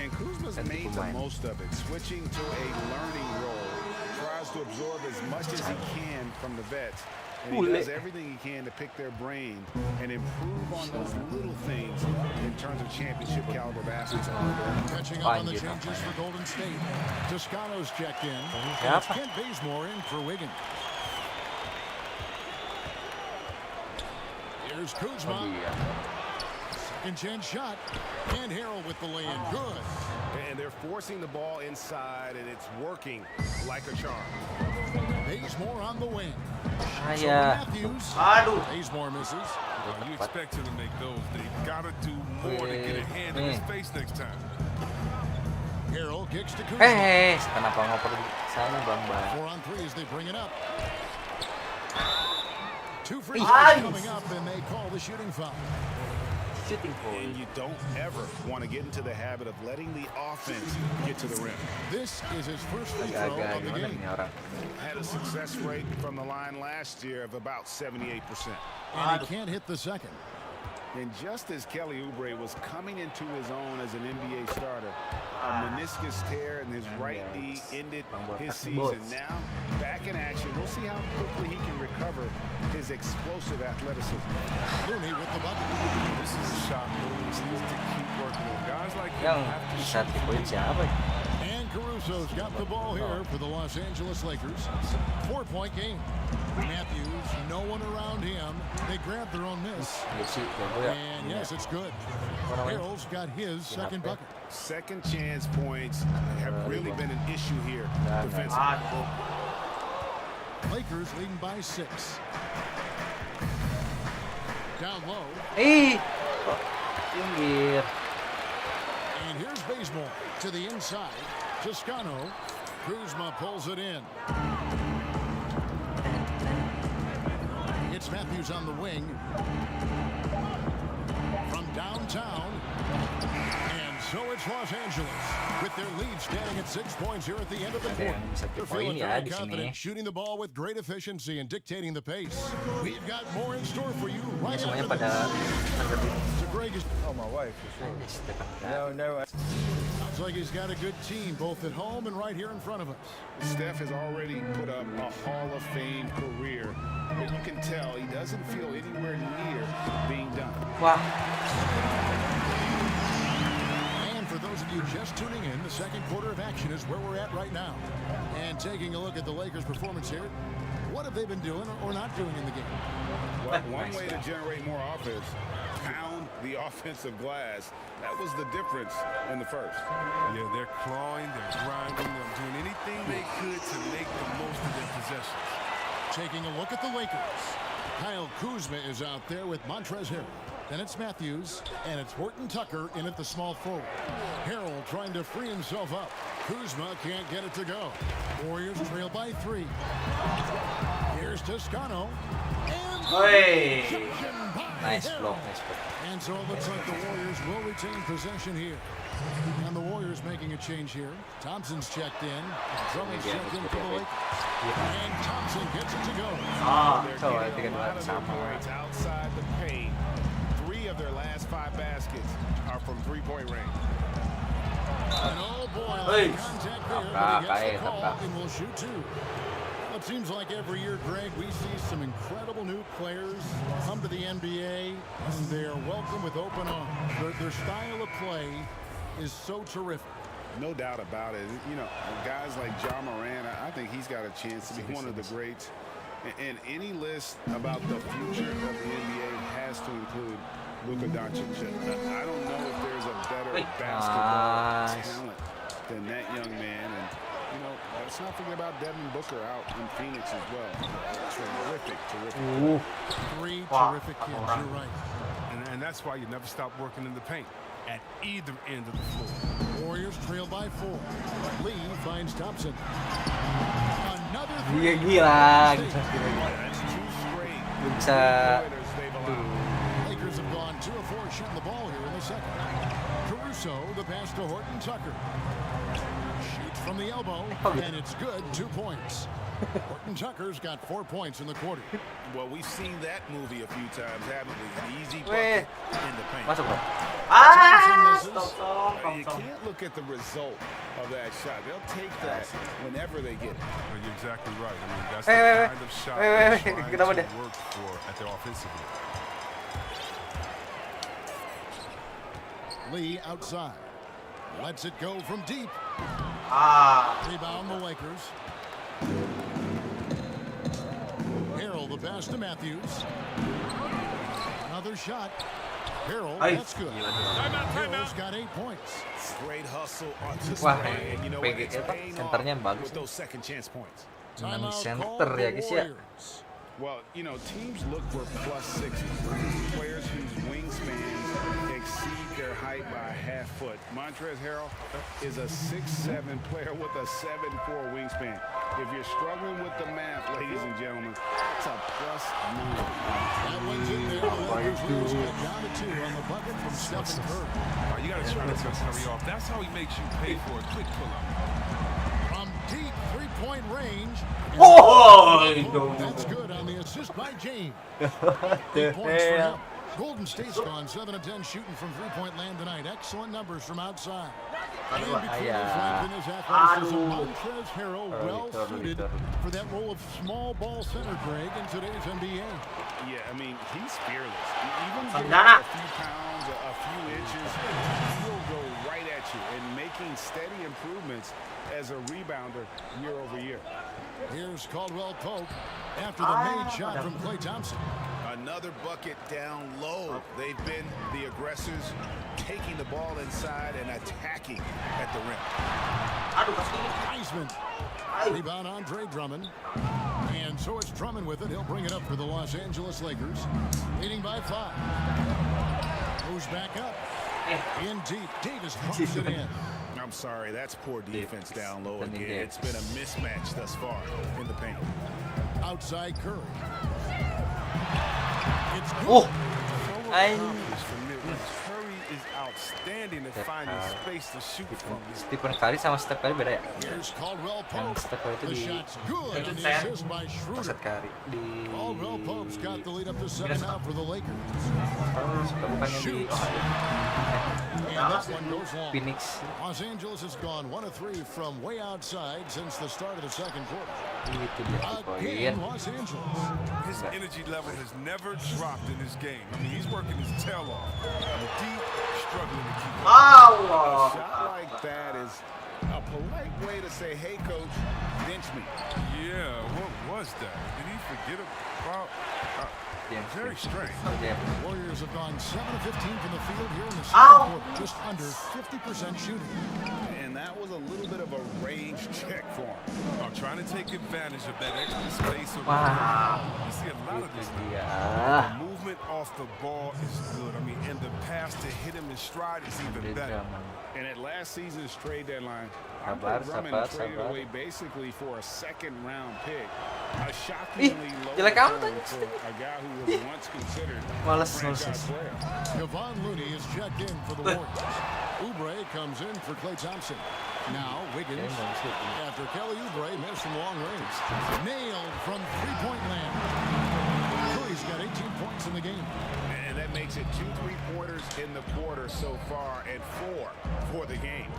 And Kuzma's made the most of it, switching to a learning role. Tries to absorb as much as he can from the vets. And he does everything he can to pick their brain and improve on those little things in terms of championship caliber basketball. Catching up on the changes for Golden State. Toscano's checked in. And it's Kent Bazemore in for Wiggins. Here's Kuzma. Second chance shot. And Harrell with the lay-in. Good. And they're forcing the ball inside, and it's working like a charm. Bazemore on the wing. Saya. Matthews. Bazemore misses. You expect him to make those. They gotta do more to get a hand in his face next time. Harrell kicks to Kuzma. Kenapa ngoper di sana, Bang? 4 on 3 as they bring it up. 2 free throws coming up, and they call the shooting foul. Shooting And you don't ever want to get into the habit of letting the offense get to the rim. This is his first free throw Agak-agak of the gimana game. nih orang? Had a success rate from the line last year of about 78%. And he can't hit the second. And just as Kelly Oubre was coming into his own as an NBA starter, a meniscus tear in his right knee ended his season. Now, back in action, we'll see how quickly he can recover his explosive athleticism. Looney with the bucket. This is a shot Looney needs to keep working on. Guys like him Yang have to bisa tipuin siapa ya? And Caruso's got the ball here for the Los Angeles Lakers. 4-point game. Matthews, no one around him. They grabbed their own miss. Ya sih, jago ya. And yes, it's good. Harrell's got his second bucket. Second chance points have really been an issue here defensively. Lakers leading by 6. Down low. Pinggir. And here's Bazemore to the inside. Toscano. Kuzma pulls it in. It's Matthews on the wing. From downtown. And so it's Los Angeles with their lead standing at 6 points here at the end of the quarter. They're feeling very confident, shooting the ball with great efficiency and dictating the pace. We've got more in store for you right Semuanya after pada this. So Greg is... Oh, my wife, for sure. No. Sounds like he's got a good team, both at home and right here in front of us. Steph has already put up a Hall of Fame career, but you can tell he doesn't feel anywhere near being done. Wah, And for those of you just tuning in, the second quarter of action is where we're at right now. And taking a look at the Lakers' performance here, what have they been doing or not doing in the game? Well, one way to generate more offense, pound the offensive glass. That was the difference in the first. Yeah, they're clawing, they're grinding, they're doing anything they could to make the most of their possessions. Taking a look at the Lakers. Kyle Kuzma is out there with Montrezl Harrell. Then it's Matthews, and it's Horton Tucker in at the small forward. Harrell trying to free himself up. Kuzma can't get it to go. Warriors trail by 3. Here's Toscano. And nice block. And so it looks like the Warriors will retain possession here. And the Warriors making a change here. Thompson's checked in. Drummond's checked in for the Lakers. And Thompson gets it to go. So, tinggal sama. Outside the paint. 3 of their last 5 5 baskets are from three-point range. And oh boy, Hey. contact there, Tapa, but he gets the tapa. call and will shoot 2. It seems like every year, Greg, we see some incredible new players come to the NBA, and they are welcome with open arms. Their style of play is so terrific. No doubt about it. You know, guys like Ja Morant, I think he's got a chance to be one of the greats. And any list about the future of the NBA has to include Luka Doncic. I don't know if there's a better basketball talent than that young man. And, you know, let's not forget about Devin Booker out in Phoenix as well. Terrific. 3 terrific kids, you're right. And that's why you never stop working in the paint at either end of the floor. Warriors trail by 4. Lee finds Thompson. Another Gila. That's 2 straight. Bisa. Lakers have gone 2 of 4 shooting the ball here in the second. Caruso, the pass to Horton Tucker. Shoots from the elbow, and it's good. 2 points. Horton Tucker's got 4 points in the quarter. Well, we've seen that movie a few times, haven't we? An easy bucket in the paint. Masuk, bro. You can't look at the result of that shot. They'll take that whenever they get it. Well, you're exactly right. I mean, that's Wait, the wait, kind of shot wait, they're wait, trying kenapa to dia? work for at their offensive end. Lee outside. Lets it go from deep. Rebound the Lakers. Harrell the pass to Matthews. Another shot. Harrell, that's good. Harrell's got 8 points. Great hustle on this Wah, play. And you know what? PG It's paying senternya off bagus. with those second chance points. Timeout center call ya, the guys, ya. Warriors. Well, you know, teams look for +60s. Players whose wingspans exceed their height by a half foot. Montrezl Harrell is a 6'7" player with a 7'4" wingspan. If you're struggling with the math, ladies and gentlemen, it's a +9. That one's in there. The Lakers lose it down to 2 on the bucket from Stephen Curry. You got to try to cut Curry off. That's how he makes you pay for a quick pull-up. From deep 3-point range. Oh, That's good on the assist by James. 8 points for him. Golden State's gone 7 of 10 shooting from 3-point land tonight. Excellent numbers from outside. And between his length and his athleticism, Montrezl Harrell well suited for that role of small ball center, Greg, in today's NBA. Yeah, I mean, he's fearless. Even getting a few pounds, a few inches, he'll go right at you and making steady improvements as a rebounder year over year. Here's Caldwell Pope after the made shot from Klay Thompson. Another bucket down low. They've been the aggressors, taking the ball inside and attacking at the rim. Heisman. Rebound Andre Drummond. And so it's Drummond with it. He'll bring it up for the Los Angeles Lakers. Leading by 5. Moves back up. In deep. Davis pumps it in. I'm sorry, that's poor defense down low again. It's been a mismatch thus far in the paint. Outside Curry. It's good. Oh, Curry is outstanding at finding space to shoot from. Stephen Curry sama Steph Curry beda ya? Here's Caldwell Yang Pope. Steph Curry itu The di shot's good. And the assist by Schroeder. Maksud Curry di Caldwell Pope's got the lead up to 7 now for the Lakers. bukannya di And this one goes long. Phoenix. Los Angeles has gone 1 of 3 from way outside since the start of the second quarter. Itu dia Again, poin. Los Angeles. His energy level has never dropped in this game. I mean, he's working his tail off. Deep, struggling to keep up. A shot like that is a polite way to say, hey, coach, bench me. Yeah, what was that? Did he forget about... very strange. Warriors have gone 7 of 15 from the field here in the second quarter. Just under 50% shooting. And that was a little bit of a range check for him. I'm trying to take advantage of that extra space. Wow. You see a lot of this now. Dia. The movement off the ball is good. I mean, and the pass to hit him in stride is even better. And at last season's trade deadline, Sabar, Drummond sabar, traded sabar. away basically for a second-round pick. A shockingly low jelek amat return aja. for a guy who was once considered a Males, franchise player. Kevon Looney is checked in for the Warriors. Oubre comes in for Klay Thompson. Now Wiggins, after Kelly Oubre missed from long range. Nailed from 3-point land. Curry's got 18 points in the game. And that makes it 2 3-pointers in the quarter so far and 4 for the game.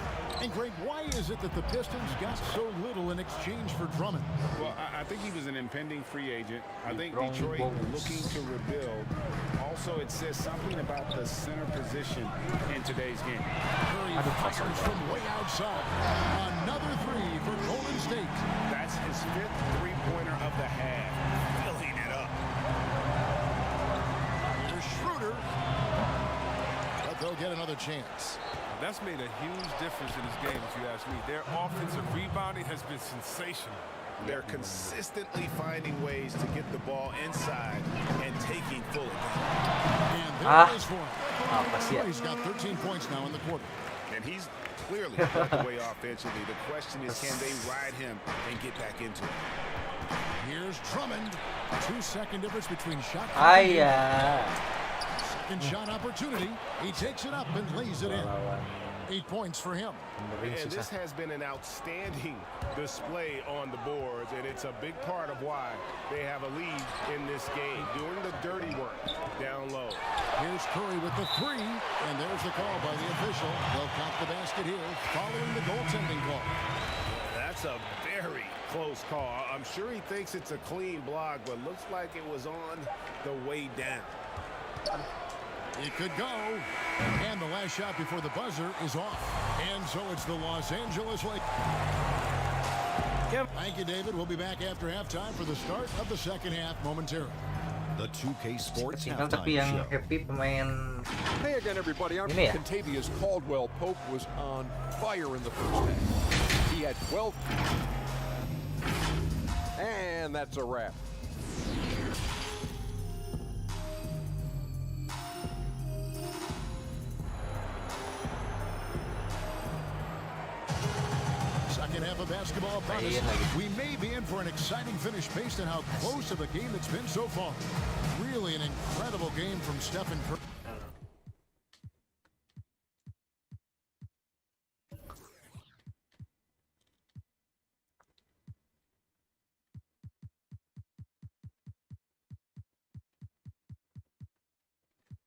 And Greg, why is it that the Pistons got so little in exchange for Drummond? Well, I think he was an impending free agent. I think Detroit looking to rebuild. Also, it says something about the center position in today's game. Curry fires from way outside. Another three for Golden State. That's his 5th three-pointer of the half. Filling it up. Here's Schroeder. But they'll get another chance. That's made a huge difference in this game, if you ask me. Their offensive rebounding has been sensational. They're consistently finding ways to get the ball inside and taking full advantage. And there it is for him. Apa He's got 13 points now in the quarter. And he's clearly led the way offensively. The question is, can they ride him and get back into it? Here's Drummond. 2-second difference between shot. Second shot opportunity. He takes it up and lays it in. 8 points for him. And this has been an outstanding display on the boards, and it's a big part of why they have a lead in this game, doing the dirty work down low. Here's Curry with the three, and there's the call by the official. They'll count the basket here following the goaltending call. That's a very close call. I'm sure he thinks it's a clean block, but looks like it was on the way down. It could go. And the last shot before the buzzer is off. And so it's the Los Angeles Lakers. Thank you, David. We'll be back after halftime for the start of the second half momentarily. The 2K Sports tapi yang happy pemain. Hey again, everybody. I'm Ini ya? Contavious Caldwell Pope was on fire in the first half. He had 12. And that's a wrap. Second half of basketball upon us. We may be in for an exciting finish based on how close of a game it's been so far. Really an incredible game from Stephen Curry.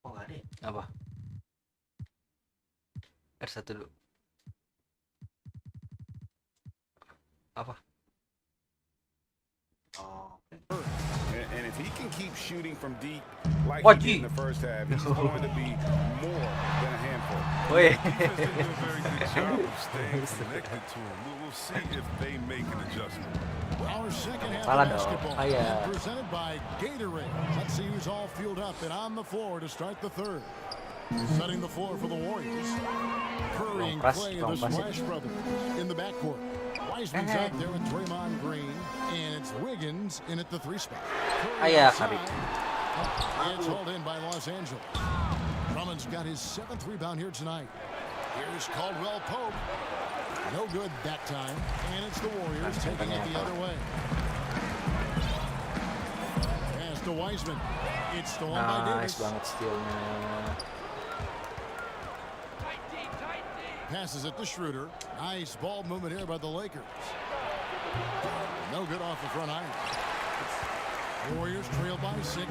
Oh, nggak ada ya? Apa? R1 dulu. Apa? Oh, And if he can keep shooting from deep like What, he did in G? the first half, he's going to be more than a handful. Woi. Defense did a very good job of staying connected to him. We'll see if they make an adjustment. Our second half Salah of dong. basketball Ah, ya. presented by Gatorade. Let's see who's all fueled up and on the floor to start the third. Setting the floor for the Warriors. Curry and Clay, the Splash Brothers, in the backcourt. Wiseman's out there with Draymond Green, and it's Wiggins in at the 3 spot. Curry outside. It's hauled in by Los Angeles. Drummond's got his 7th rebound here tonight. Here's Caldwell Pope. No good that time, and it's the Warriors taking it the other way. Pass to Wiseman. It's stolen by Nice Davis. banget stealnya. Passes it to Schroeder. Nice ball movement here by the Lakers. No good off the front iron. Warriors trail by 6.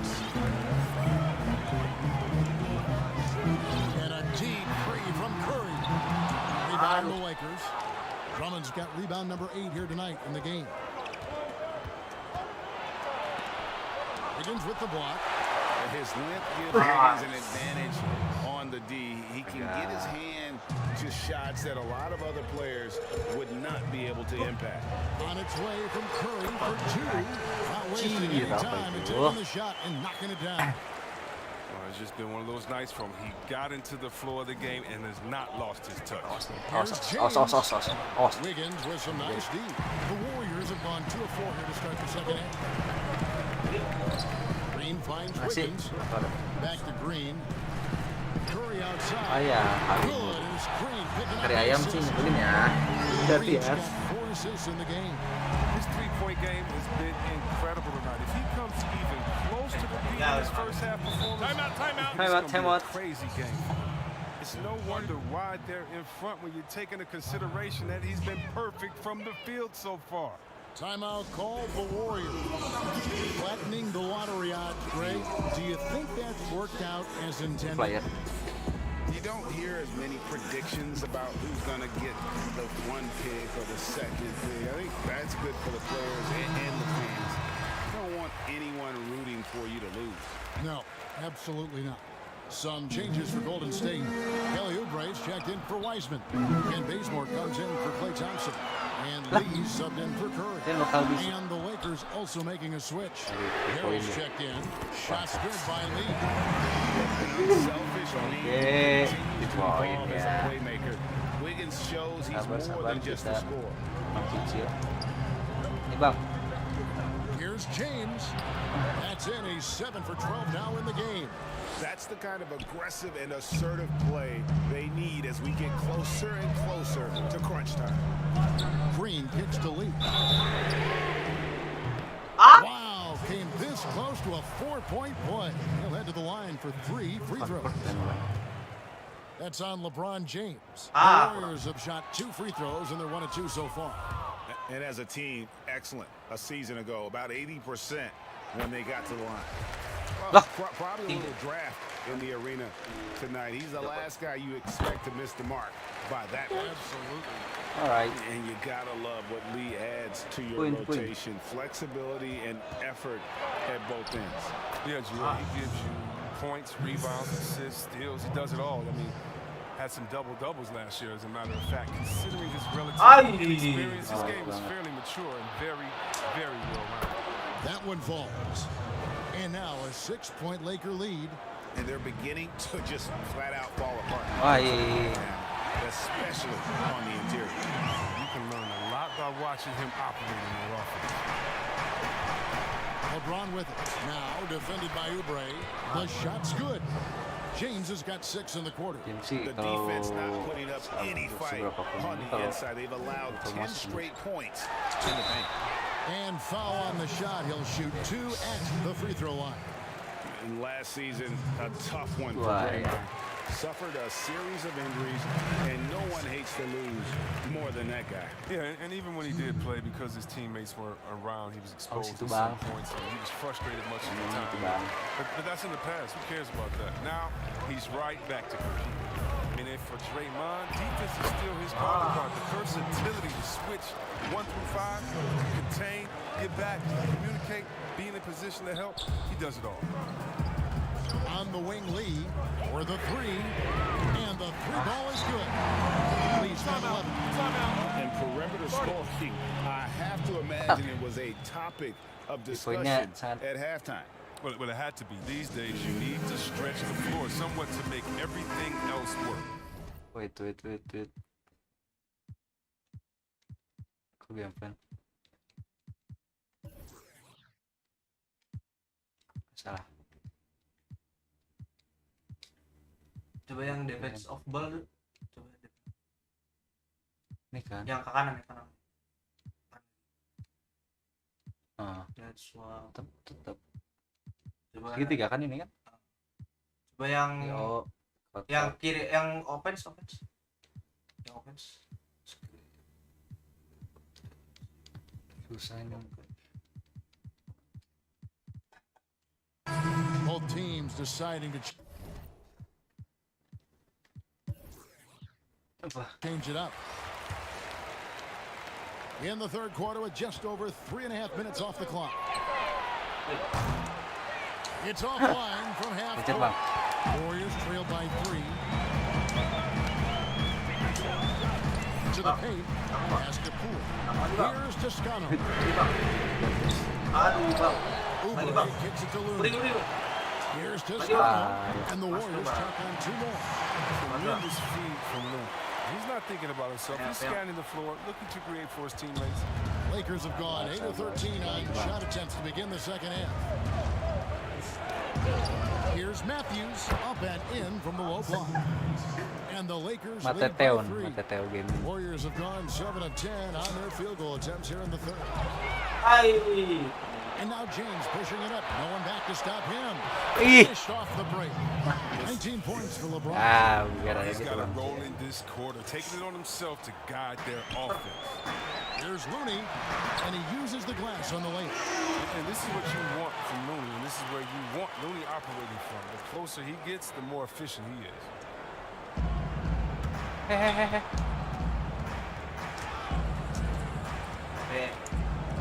And a deep three from Curry. Rebound the Lakers. Drummond's got rebound number 8 here tonight in the game. Wiggins with the block. His length gives Wiggins an advantage on the D. He can get his hand to shots that a lot of other players would not be able to impact. On its way from Curry for 2. Not wasting any time and taking the shot and knocking it down. Well, it's just been one of those nights from he got into the floor of the game and has not lost his touch. Wiggins with some nice D. The Warriors have gone 2 of 4 here to start the second half. Green finds Wiggins. Back to Green. Curry outside. Good as Green picking up Kari ayam sih nyebelin ya. Dirty Green's ass. got 4 assists in the game. His three-point game has been incredible tonight. If he comes even close to the beat in his first half performance, it's gonna be a crazy game. It's no wonder why they're in front when you take into consideration that he's been perfect from the field so far. Timeout call the Warriors. Flattening the lottery odds, Greg. Do you think that's worked out as intended? Player. You don't hear as many predictions about who's going to get the one pick or the second pick. I think that's good for the players and the fans. You don't want anyone rooting for you to lose. No, absolutely not. Some changes for Golden State. Kelly Oubre's checked in for Wiseman. Ken Bazemore comes in for Klay Thompson. And Lee subbed in for Curry. And the Lakers also making a switch. Harris checked in. Shots good by Lee. Unselfish Lee continues to evolve as a playmaker. Wiggins shows he's more than just a scorer. Ini bang. Here's James. That's in. He's 7 for 12 now in the game. That's the kind of aggressive and assertive play they need as we get closer and closer to crunch time. Green kicks to Lee. Wow, came this close to a 4-point play. He'll head to the line for 3 free throws. That's on LeBron James. The Warriors have shot 2 free throws, and they're 1 of 2 so far. And as a team, excellent. A season ago, about 80% when they got to the line. Well, probably a little draft in the arena tonight. He's the last guy you expect to miss the mark by that much. Absolutely. All right. And you gotta love what Lee adds to your rotation. Flexibility and effort at both ends. Yeah, Joel, he gives you points, rebounds, assists, steals. He does it all. I mean, had some double-doubles last year, as a matter of fact. Considering his relative experience, his game is fairly mature and very, very well-rounded. That one falls. And now a 6-point Laker lead. And they're beginning to just flat-out fall apart. Especially on the interior. You can learn a lot by watching him operate in their offense. LeBron with it. Now defended by Oubre. The shot's good. James has got 6 in the quarter. The defense not putting up any fight on the inside. They've allowed 10 straight points in the paint. And foul on the shot. He'll shoot 2 at the free throw line. And last season, a tough one for Draymond. Suffered a series of injuries, and no one hates to lose more than that guy. Yeah, and even when he did play, because his teammates were around, he was exposed to some points, and he was frustrated much of the time. But that's in the past. Who cares about that? Now, he's right back to competing. And if for Draymond, defense is still his calling card. The versatility to switch 1 through 5, contain, get back, communicate, be in a position to help, he does it all. On the wing, Lee for the 3, and the 3 ball is good. Lee's got 11. And perimeter scoring, I have to imagine it was a topic of discussion at halftime. Well, it had to be. These days, you need to stretch the floor somewhat to make everything else work. Wait. Kok gampang? Salah. Coba yang defense of ball dulu. Coba Ini kan? yang ke kanan, ya kanan. That's wow. Tetap. Coba Segitiga kan ini kan? Coba yang yang kotak. kiri, yang offense. Yang offense. Susah ini. Both teams deciding to change it up. In the third quarter with just over 3.5 minutes off the clock. It's offline from half court. Warriors trail by 3. To the paint. Pass to Poole. Here's Toscano. Oubre kicks it to Looney. Here's Toscano. And the Warriors tack on 2 more. Tremendous feed from Lou. He's not thinking about himself. He's scanning the floor, looking to create for his teammates. Lakers have gone 8 of 13 on shot attempts to begin the second half. Here's Matthews up and in from the low block. And the Lakers lead by 3. Warriors have gone 7 of 10 on their field goal attempts here in the third. And now James pushing it up. No one back to stop him. Finished off the break. 19 points for LeBron. He's got to roll in this quarter, taking it on himself to guide their offense. Here's Looney, and he uses the glass on the lane. And this is what you want from Looney, and this is where you want Looney operating from. The closer he gets, the more efficient he is.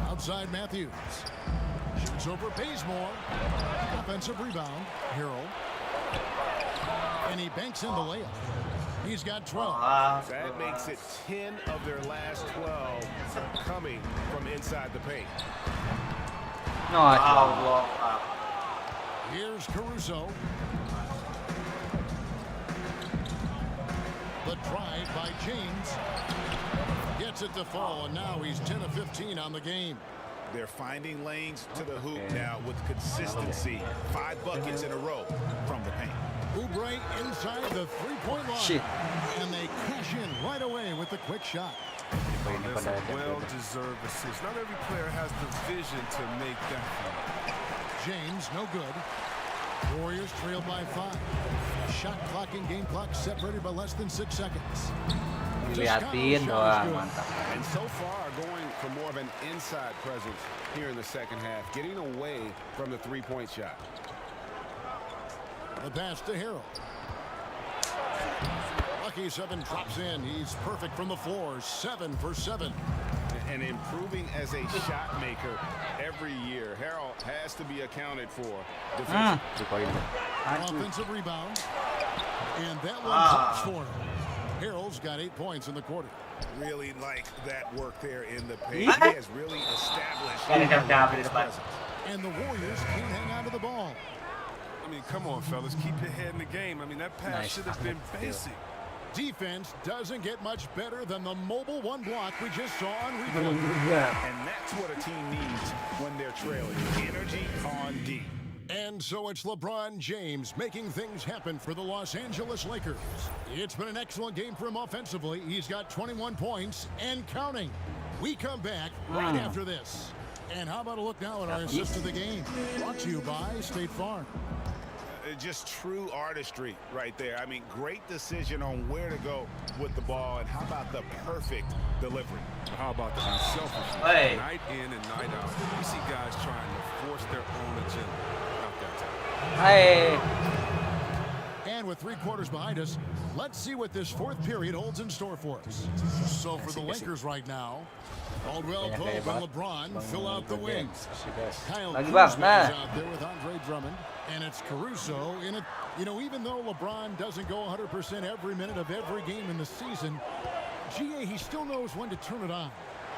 Outside Matthews. Shoots over Bazemore. Offensive rebound. Harrell. And he banks in the layup. He's got 12. That makes it 10 of their last 12 coming from inside the paint. Here's Caruso. The drive by James. Gets it to fall, and now he's 10 of 15 on the game. They're finding lanes to the hoop now with consistency. 5 buckets in a row from the paint. Oubre inside the three-point line. Shit. And they cash in right away with the quick shot. That's a well-deserved assist. Not every player has the vision to make that play. James, no good. Warriors trail by 5. Shot clock and game clock separated by less than 6 seconds. Dilihatin doang, mantap. And so far, going for more of an inside presence here in the second half, getting away from the three-point shot. The pass to Harrell. Lucky 7 drops in. He's perfect from the floor. 7 for 7. And improving as a shot maker every year. Harrell has to be accounted for. Offensive rebound. And that one comes for him. Harrell's got 8 points in the quarter. Really like that work there in the paint. He has really established his presence. And the Warriors can't hang on to the ball. I mean, come on, fellas. Keep your head in the game. I mean, that pass should have been basic. Defense doesn't get much better than the mobile one block we just saw on replay. And that's what a team needs when they're trailing. Energy on D. And so it's LeBron James making things happen for the Los Angeles Lakers. It's been an excellent game for him offensively. He's got 21 points and counting. We come back right after this. And how about a look now at our assist of the game? Brought to you by State Farm. Just true artistry right there. I mean, great decision on where to go with the ball, and how about the perfect delivery? How about the unselfishness? Night in and night out. You see guys trying to force their own agenda. Not that time. And with 3 quarters behind us, let's see what this 4th period holds in store for us. So for the Lakers right now, Caldwell Pope and LeBron fill out the wings. Kyle Kuzma is out there with Andre Drummond. And it's Caruso in it. You know, even though LeBron doesn't go 100% every minute of every game in the season, GA, he still knows when to turn it on.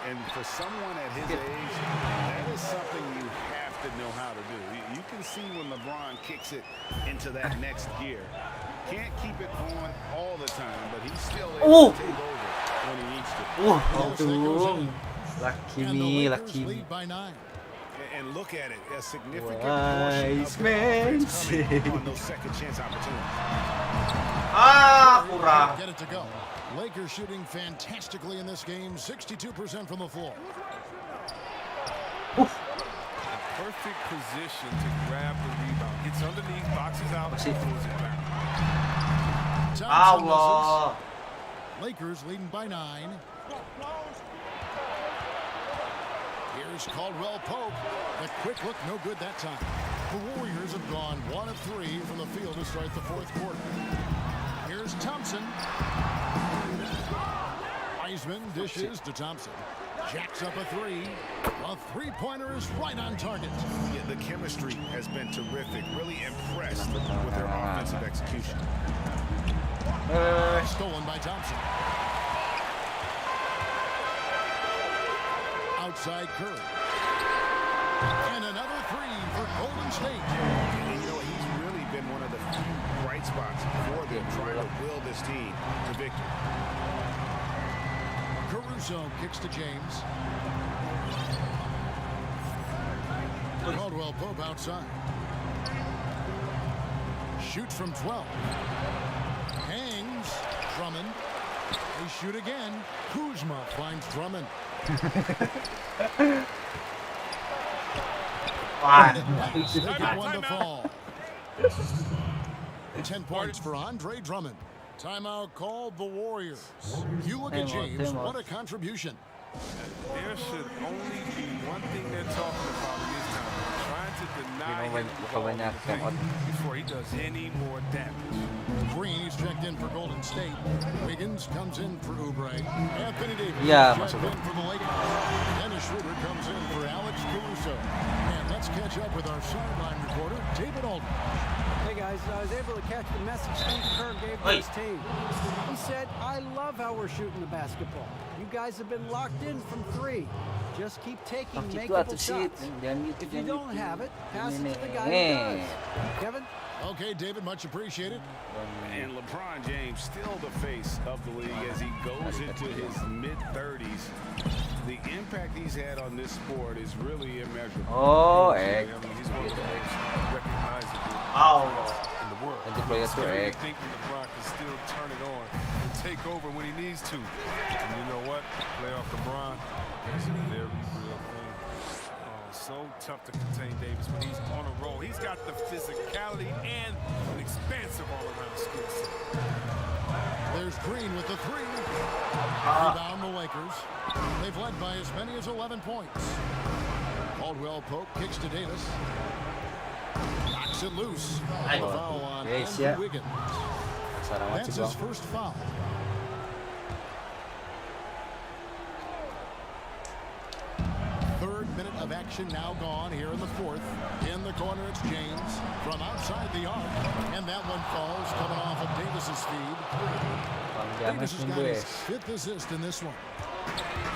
And for someone at his age, that is something you have to know how to do. You can see when LeBron kicks it into that next gear. Can't keep it on all the time, but he's still able to take over when he needs to. Lucky me, lucky me. Lead by 9. And look at it, a significant portion of coming on those second chance opportunities. Get it to go. Lakers shooting fantastically in this game, 62% from the floor. Perfect position to grab the rebound. Gets underneath, boxes out, and throws it back. Lakers leading by 9. Here's Caldwell Pope. The quick look, no good that time. The Warriors have gone 1 of 3 from the field to start the 4th quarter. Here's Thompson. Wiseman dishes to Thompson. Jacks up a 3. A 3-pointer is right on target. Yeah, the chemistry has been terrific. Really impressed with their offensive execution. Stolen by Thompson. Outside Curry. And another 3 for Golden State. And you know, he's really been one of the few bright spots for them, trying to will this team to victory. Caruso kicks to James. Caldwell Pope outside. Shoots from 12. Hangs. Drummond. They shoot again. Kuzma finds Drummond. Second one to fall. 10 points for Andre Drummond. Timeout called the Warriors. You look at James, what a contribution. There should only be one thing they're talking about in this time. Trying to deny him the ball in the paint before he does any more damage. Green's checked in for Golden State. Wiggins comes in for Oubre. Anthony Davis Ya, checked masuk. in for the Lakers. Dennis Schroeder comes in for Alex Caruso. And let's catch up with our sideline reporter, David Alden. Hey guys, I was able to catch the message Steve Kerr gave to his team. He said, I love how we're shooting the basketball. You guys have been locked in from 3. Just keep taking Itu makeable atuh shit. shots. Jangan gitu, If you jangan don't gitu. have it, pass it to the guy Nih. who does. Kevin? Okay, David, much appreciated. And LeBron James still the face of the league as he goes into his mid-30s. The impact he's had on this sport is really immeasurable. Oh, I mean, he's one of the most recognizable in the world. Nanti player tuh I think LeBron can still turn it on and take over when he needs to. And you know what? Playoff LeBron is a very real thing. Oh, so tough to contain Davis when he's on a roll. He's got the physicality and an expansive all-around skill set. There's Green with the 3. Rebound the Lakers. They've led by as many as 11 points. Caldwell Pope kicks to Davis. Knocks it loose. A foul on Yes, Andrew yeah. Wiggins. Sarang That's aja his bang. first foul. Third minute of action now gone here in the fourth. In the corner, it's James from outside the arc. And that one falls coming off of Davis's feed. Bang Davis has James got his West. 5th assist in this one.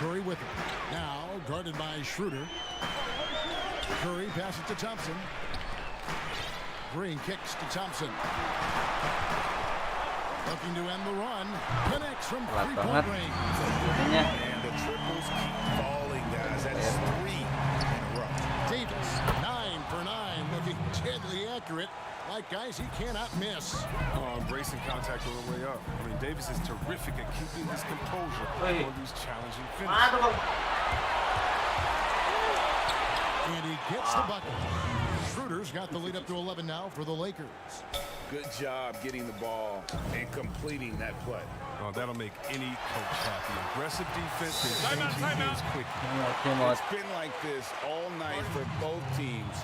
Curry with it. Now guarded by Schroeder. Curry passes to Thompson. Green kicks to Thompson. Looking to end the run. Connects from Telat three-point banget. range. Ininya. And the triples keep falling, guys. That's 3 in a row. Davis, 9 for 9, looking deadly accurate. Like guys he cannot miss. Embracing contact all the way up. I mean, Davis is terrific at keeping his composure on these challenging finishes. And he gets the bucket. Schroeder's got the lead up to 11 now for the Lakers. Good job getting the ball and completing that play. Oh, that'll make any coach happy. Aggressive defense and changing games quick. Timot. It's been like this all night for both teams.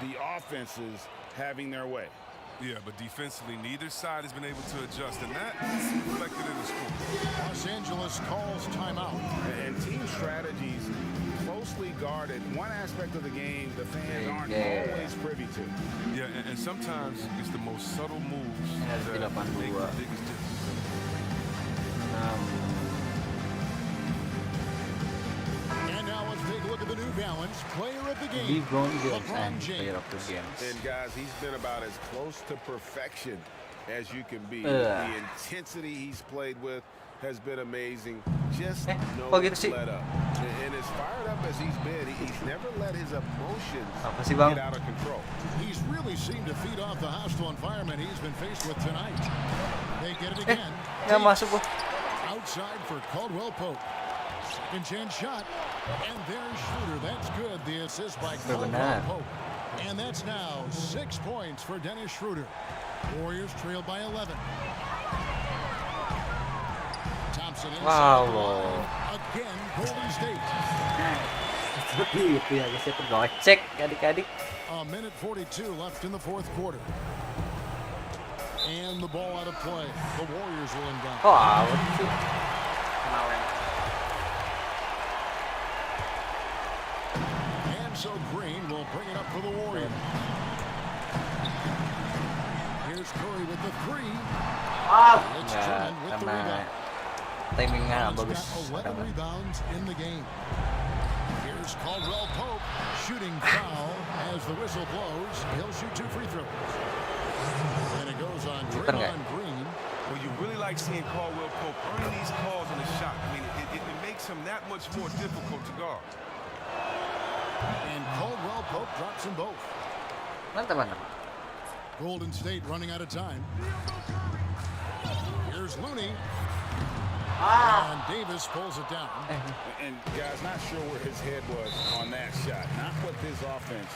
The offenses having their way. Yeah, but defensively, neither side has been able to adjust, and that's reflected in the score. Los Angeles calls timeout. And team strategies closely guarded. One aspect of the game the fans aren't Yeah. always privy to. Yeah, and sometimes it's the most subtle moves Harus that make 82. the biggest difference. And now let's take a look at the New Balance player of the game. LeBron James LeBron and player of the games. And guys, he's been about as close to perfection as you can be. Ugh. The intensity he's played with has been amazing. Just no kok gitu sih? let up. And as fired up as he's been, he's never let his emotions Apa sih, Bang? get out of control. He's really seemed to feed off the hostile environment he's been faced with tonight. They get it again. Nggak masuk gua. Outside for Caldwell Pope. Second chance shot. And there's Schroeder. That's good. The assist by Caldwell Benar. Pope. And that's now 6 points for Dennis Schroeder. Warriors trail by 11. Thompson inside Wow, the loh. line. Again, Golden State. Seperti itu ya guys, saya tergocek adik-adik. A minute 42 left in the fourth quarter. And the ball out of play. The Warriors will inbound. Kok awet sih? And so Green will bring it up for the Warriors. Here's Curry with the 3. It's Nggak, Drummond with the karena rebound. timingnya nggak Drummond's bagus. got 11 Karena rebounds in the game. Here's Caldwell Pope shooting foul as the whistle blows. He'll shoot 2 free throws. And it goes on Bukan nggak? Draymond Green. Well, you really like seeing Caldwell Pope earn these calls on the shot. I mean, it makes him that much more difficult to guard. And Caldwell Pope drops them both. mantap mantap. Golden State running out of time. Here's Looney. And Davis pulls it down. And guys, not sure where his head was on that shot. Not what this offense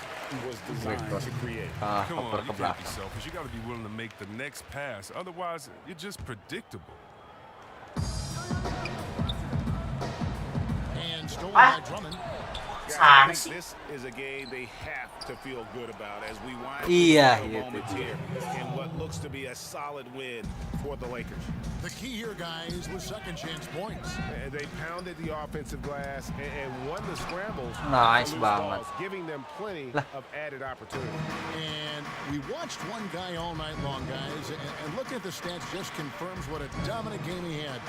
was designed to create. Come Oper on, ke you can't be belakang. selfish. You got to be willing to make the next pass. Otherwise, you're just predictable. And stolen by Drummond. Guys, I think this is a game they have to feel good about as we wind Iya, through the itu moments dia. here in what looks to be a solid win for the Lakers. The key here, guys, was second chance points. And they pounded the offensive glass and won the scrambles, Nice on loose banget. balls, giving them plenty of added opportunity. And we watched one guy all night long, guys, and looking at the stats just confirms what a dominant game he had.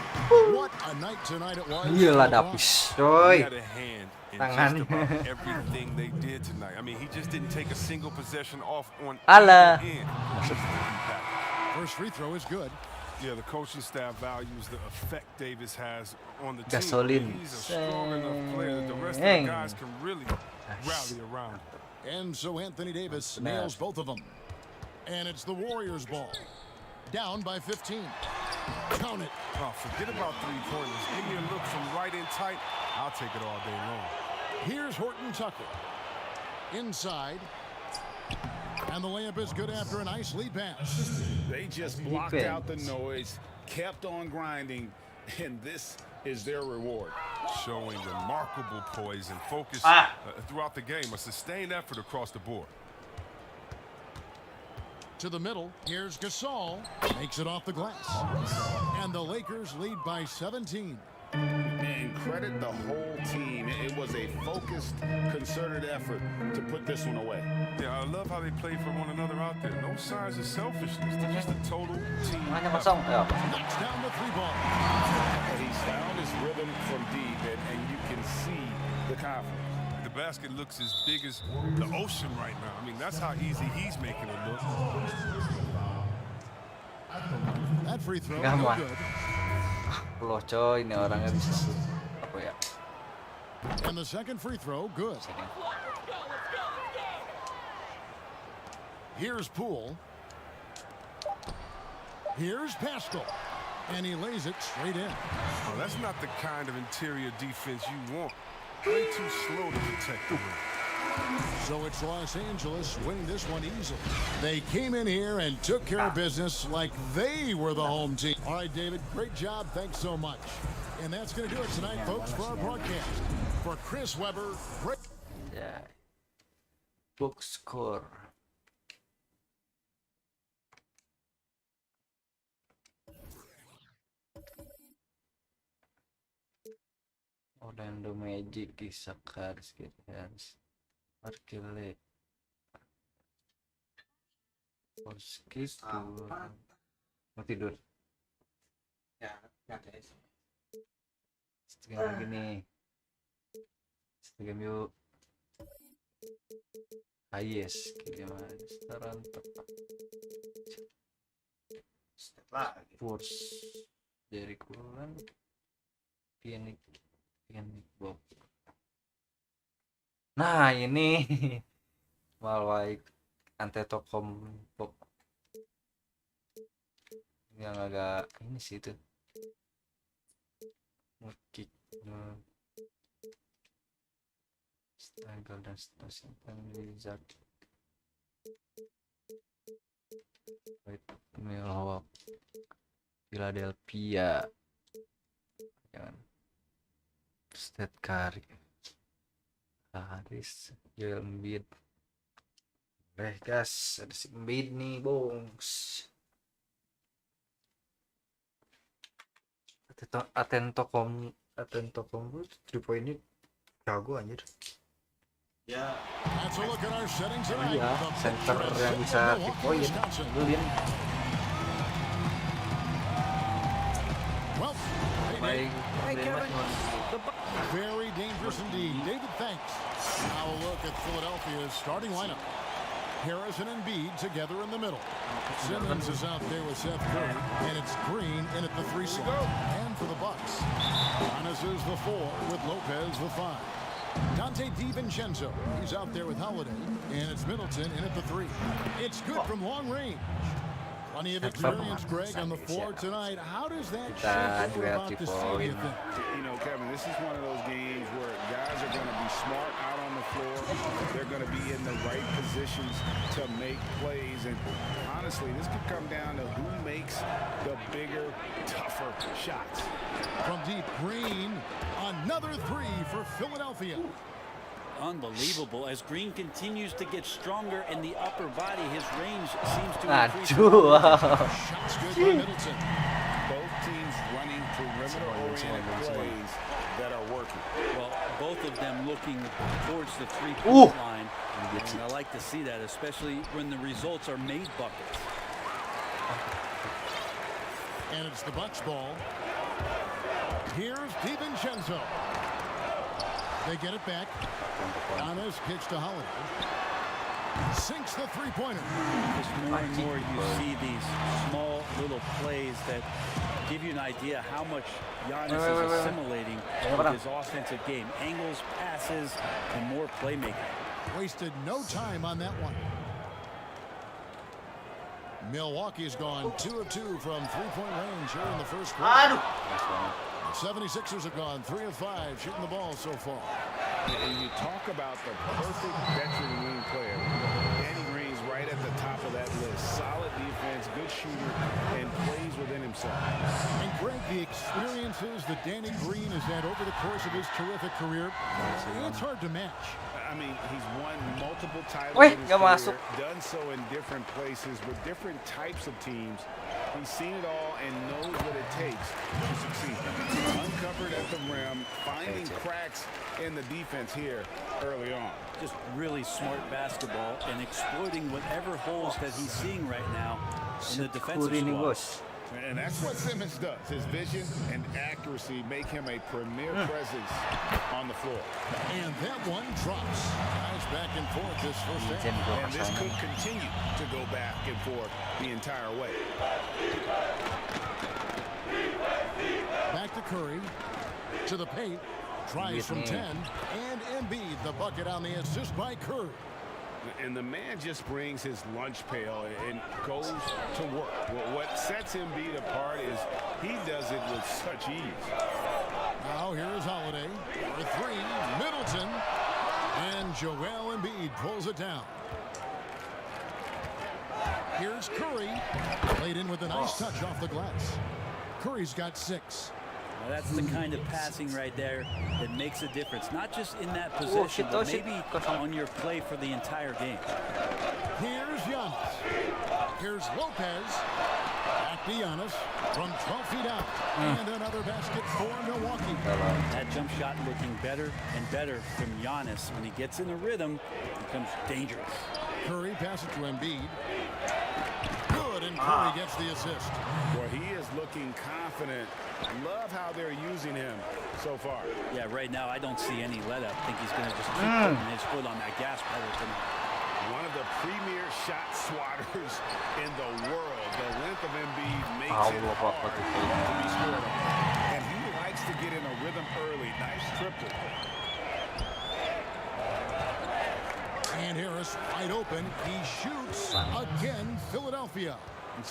What a night tonight it was. Gila Davis, He coy. had a hand in Tangan. just about everything they did tonight. I mean, he just didn't take a single possession off on Alah. either end. Just the impact. First free throw is good. Yeah, the coaching staff values the effect Davis has on the team. Gasolin. He's a strong enough player that the rest of Dang. the guys can really rally around. And so Anthony Davis nails both of them. And it's the Warriors' ball. Down by 15. Count it. Oh, forget about three-pointers. Give me a look from right in tight. I'll take it all day long. Here's Horton Tucker. Inside. And the layup is good after a nice lead pass. They just blocked out the noise, kept on grinding, and this is their reward. Showing remarkable poise and focus throughout the game. A sustained effort across the board. To the middle, here's Gasol. Makes it off the glass. And the Lakers lead by 17. And credit the whole team. It was a focused, concerted effort to put this one away. Yeah, I love how they play for one another out there. No signs of selfishness. They're just a total team. Hanya kosong. Ya. Knocks down the three ball. He's found his rhythm from deep, and you can see the confidence. The basket looks as big as the ocean right now. I mean, that's how easy he's making it look. That free throw, Come no on. good. Loh coy, ini orangnya bisa apa ya? And the second free throw, good. Here's Poole. Here's Pascal. And he lays it straight in. Oh, that's not the kind of interior defense you want. Way too slow to protect the rim. So it's Los Angeles winning this one easily. They came in here and took care of business like they were the home team. All right, David, great job. Thanks so much. And that's going to do it tonight, folks, for our broadcast. For Chris Webber, great. Ya. Box score. Orlando Magic, Isakars, Giants, Arkelek, Porskis, mau tidur. Ya, nyantai. Setengah lagi nih. Setengah yuk. Yes, gimana? Sekarang Step lagi. Force dari Kulan, Pianik Bob. Nah ini Malwaik Antetokounmpo Bob yang agak ini sih itu ngekick Stagel dan Stasiun Wizard Milwaukee Philadelphia jangan Steph Curry Haris Joel Embiid guys ada si Embiid nih bongs Antetokounmpo 3 poinnya jago anjir Ya, That's a look at our settings tonight. iya The center picture yang is bisa in 3 Milwaukee, poin Wisconsin. Lulin Well, baik very dangerous indeed. David, thanks. Now a look at Philadelphia's starting lineup. Harrison and Embiid together in the middle. Simmons is out there with Seth Curry, and it's Green in at the 3 slot. And for the Bucks, Giannis is the 4 with Lopez the 5. Dante DiVincenzo, he's out there with Holiday, and it's Middleton in at the 3. It's good from long range. Plenty of experience, Greg, on the floor tonight. How does that shape what we're about to see, do you think? You know, Kevin, this is one of those games where guys are going to be smart out on the floor. They're going to be in the right positions to make plays. And honestly, this could come down to who makes the bigger, tougher shots. From deep, Green, another three for Philadelphia. Unbelievable. As Green continues to get stronger in the upper body, his range seems to increase. Shots good by Middleton. Both teams running perimeter-oriented plays that are working. Well, both of them looking towards the three-point line. And I like to see that, especially when the results are made buckets. And it's the Bucks ball. Here's DiVincenzo. They get it back. Giannis kicks to Holiday. Sinks the three-pointer. Just more and more you see these small little plays that give you an idea how much Giannis is assimilating with his offensive game. Angles, passes, and more playmaking. Wasted no time on that one. Milwaukee's gone 2 of 2 from three-point range here in the first quarter. The 76ers have gone 3 of 5 shooting the ball so far. And you talk about the perfect veteran wing player. Danny Green's right at the top of that list. Solid defense, good shooter, and plays within himself. And Greg, the experiences that Danny Green has had over the course of his terrific career, it's hard to match. I mean, he's won multiple titles in his career, done so in different places with different types of teams. He's seen it all and knows what it takes to succeed. Uncovered at the rim, finding cracks in the defense here early on. Just really smart basketball and exploiting whatever holes that he's seeing right now in the defensive squad. And that's what Simmons does. His vision and accuracy make him a premier presence on the floor. And that one drops. Nice back and forth this first half. And this could continue to go back and forth the entire way. Back to Curry. To the paint. Tries from 10. And Embiid, the bucket on the assist by Curry. And the man just brings his lunch pail and goes to work. Well, what sets Embiid apart is he does it with such ease. Now here's Holiday for 3. Middleton. And Joel Embiid pulls it down. Here's Curry. Played in with a nice touch off the glass. Curry's got 6. Well, that's the kind of passing right there that makes a difference. Not just in that possession, but maybe on your play for the entire game. Here's Giannis. Here's Lopez. Back to Giannis from 12 feet out. And another basket for Milwaukee. That jump shot looking better and better from Giannis. When he gets in the rhythm, it becomes dangerous. Curry passes to Embiid. Good, and Curry gets the assist. Well, he is looking confident. Love how they're using him so far. Yeah, right now I don't see any let up. I think he's going to just keep putting his foot on that gas pedal tonight. One of the premier shot swatters in the world. The length of Embiid makes it hard to be scored on. And he likes to get in a rhythm early. Nice triple. And Harris wide open. He shoots again. Philadelphia.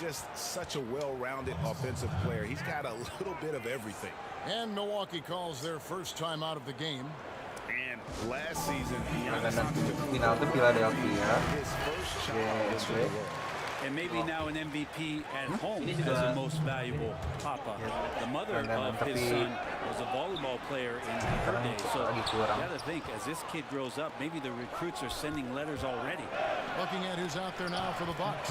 Just such a well-rounded offensive player. He's got a little bit of everything. And Milwaukee calls their first time out of the game. And last season, Final tuh Philadelphia. his first shot. And maybe now an MVP at home as the most valuable papa. The mother of his son was a volleyball player in her day. So you got to think, as this kid grows up, maybe the recruits are sending letters already. Looking at who's out there now for the Bucks.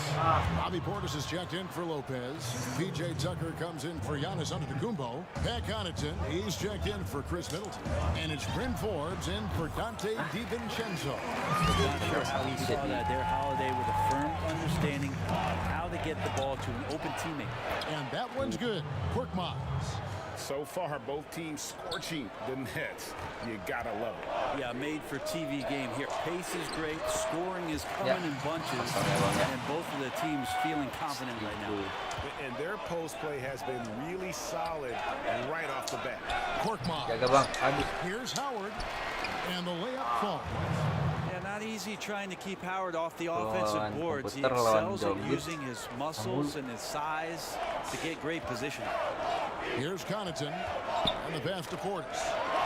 Bobby Portis is checked in for Lopez. P.J. Tucker comes in for Giannis Antetokounmpo. Pat Connaughton, he's checked in for Chris Middleton. And it's Bryn Forbes in for Dante DiVincenzo. Not sure how he saw that there, Holiday, with a firm understanding of how to get the ball to an open teammate. And that one's good. Korkmaz. So far, both teams scorching the Nets. You gotta love it. Yeah, made for TV game here. Pace is great. Scoring is coming in bunches. And both of the teams feeling confident right now. And their post play has been really solid right off the bat. Korkmaz. Jaga bang. Here's Howard. And the layup falls. Yeah, not easy trying to keep Howard off the offensive boards. He excels at using his muscles and his size to get great position. Here's Connaughton. And the pass to Portis.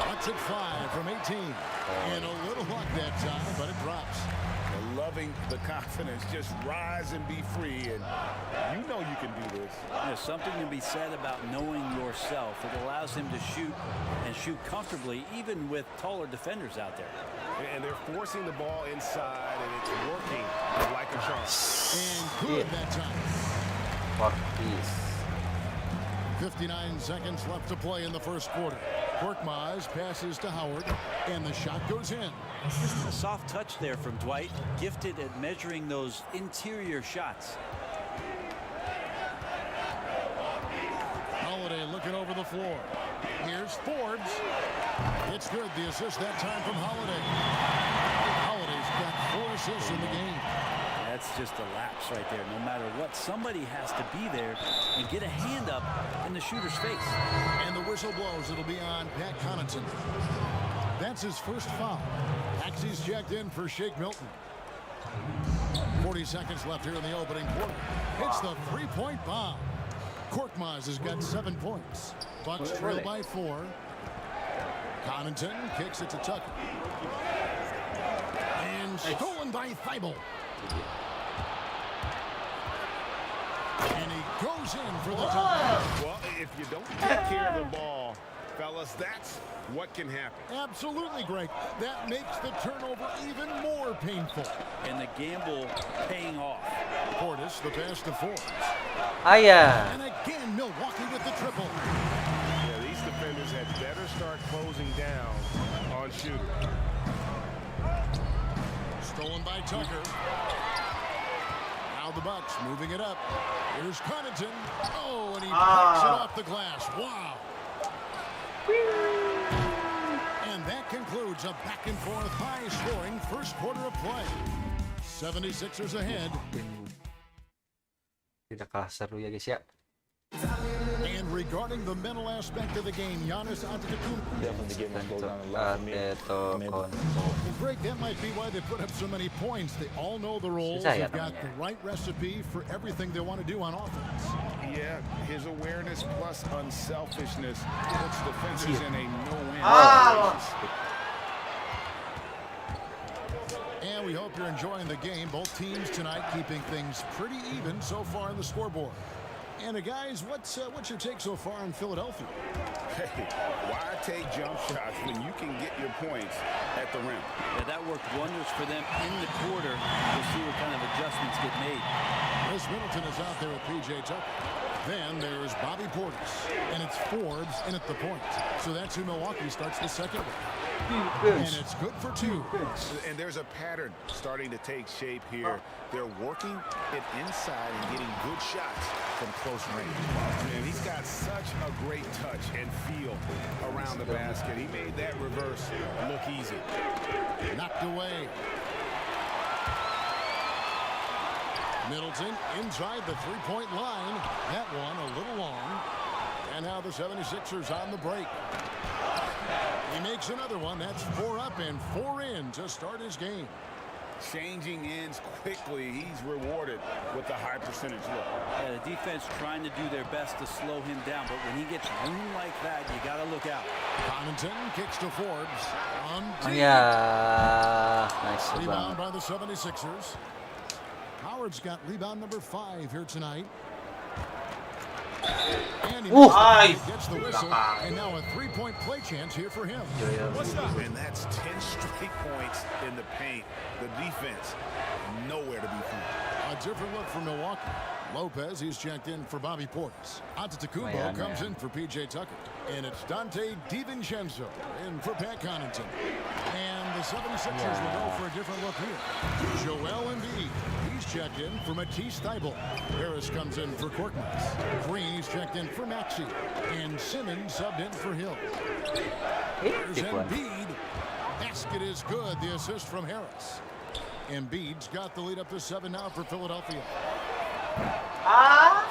Lets it fly from 18. And a little luck that time, but it drops. Loving the confidence, just rise and be free, and you know you can do this. There's something to be said about knowing yourself. It allows him to shoot and shoot comfortably, even with taller defenders out there. And they're forcing the ball inside, and it's working like a charm. And good that time. Fuck this. 59 seconds left to play in the first quarter. Korkmaz passes to Howard, and the shot goes in. A soft touch there from Dwight, gifted at measuring those interior shots. Holiday looking over the floor. Here's Forbes. It's good. The assist that time from Holiday. Holiday's got 4 assists in the game. That's just a lapse right there. No matter what, somebody has to be there and get a hand up in the shooter's face. And the whistle blows. It'll be on Pat Connaughton. That's his first foul. Maxey's checked in for Shake Milton. 40 seconds left here in the opening quarter. Hits the three-point bomb. Korkmaz has got 7 points. Bucks trail by 4. Connaughton kicks it to Tucker. And stolen by Thibault. And he goes in for the tie. Well, if you don't take care of the ball, fellas, that's what can happen. Absolutely, Greg. That makes the turnover even more painful. And the gamble paying off. Portis, the pass to Forbes. Ayah. And again, Milwaukee with the triple. Yeah, these defenders had better start closing down on shooter. Stolen by Tucker. Now the Bucks moving it up. Here's Connaughton. Oh, and he picks it off the glass. Wow. And that concludes a back-and-forth high-scoring first quarter of play. 76ers ahead. Tidak kalah seru ya guys ya. And regarding the mental aspect of the game, Giannis Antetokounmpo. Greg, that might be why they put up so many points. They all know the roles. They've got the right recipe for everything they want to do on offense. Yeah, his awareness plus unselfishness puts defenders in a no-win situation. And we hope you're enjoying the game. Both teams tonight keeping things pretty even so far in the scoreboard. And guys, what's your take so far in Philadelphia? Hey, why take jump shots when you can get your points at the rim? Yeah, that worked wonders for them in the quarter. We'll see what kind of adjustments get made. Chris Middleton is out there with P.J. Tucker. Then there's Bobby Portis, and it's Forbes in at the point. So that's who Milwaukee starts the second with. And it's good for 2. And there's a pattern starting to take shape here. They're working it inside and getting good shots from close range. And he's got such a great touch and feel around the basket. He made that reverse look easy. Knocked away. Middleton inside the three-point line. That one a little long. And now the 76ers on the break. He makes another one. That's 4 up and 4 in to start his game. Changing ends quickly. He's rewarded with the high percentage look. Yeah, the defense trying to do their best to slow him down, but when he gets room like that, you got to look out. Connaughton kicks to Forbes. Nice rebound by the 76ers. Howard's got rebound number 5 here tonight. And he gets the whistle, and now a 3-point play chance here for him. What's up? And that's 10 straight points in the paint. The defense, nowhere to be found. A different look for Milwaukee. Lopez, he's checked in for Bobby Portis. Antetokounmpo comes in for P.J. Tucker. And it's Dante DiVincenzo in for Pat Connaughton. And the 76ers will go for a different look here. Joel Embiid, he's checked in for Matisse Thybulle. Harris comes in for Korkmaz. Green, he's checked in for Maxey. And Simmons subbed in for Hill. There's Embiid. Basket is good. The assist from Harris. Embiid's got the lead up to 7 now for Philadelphia.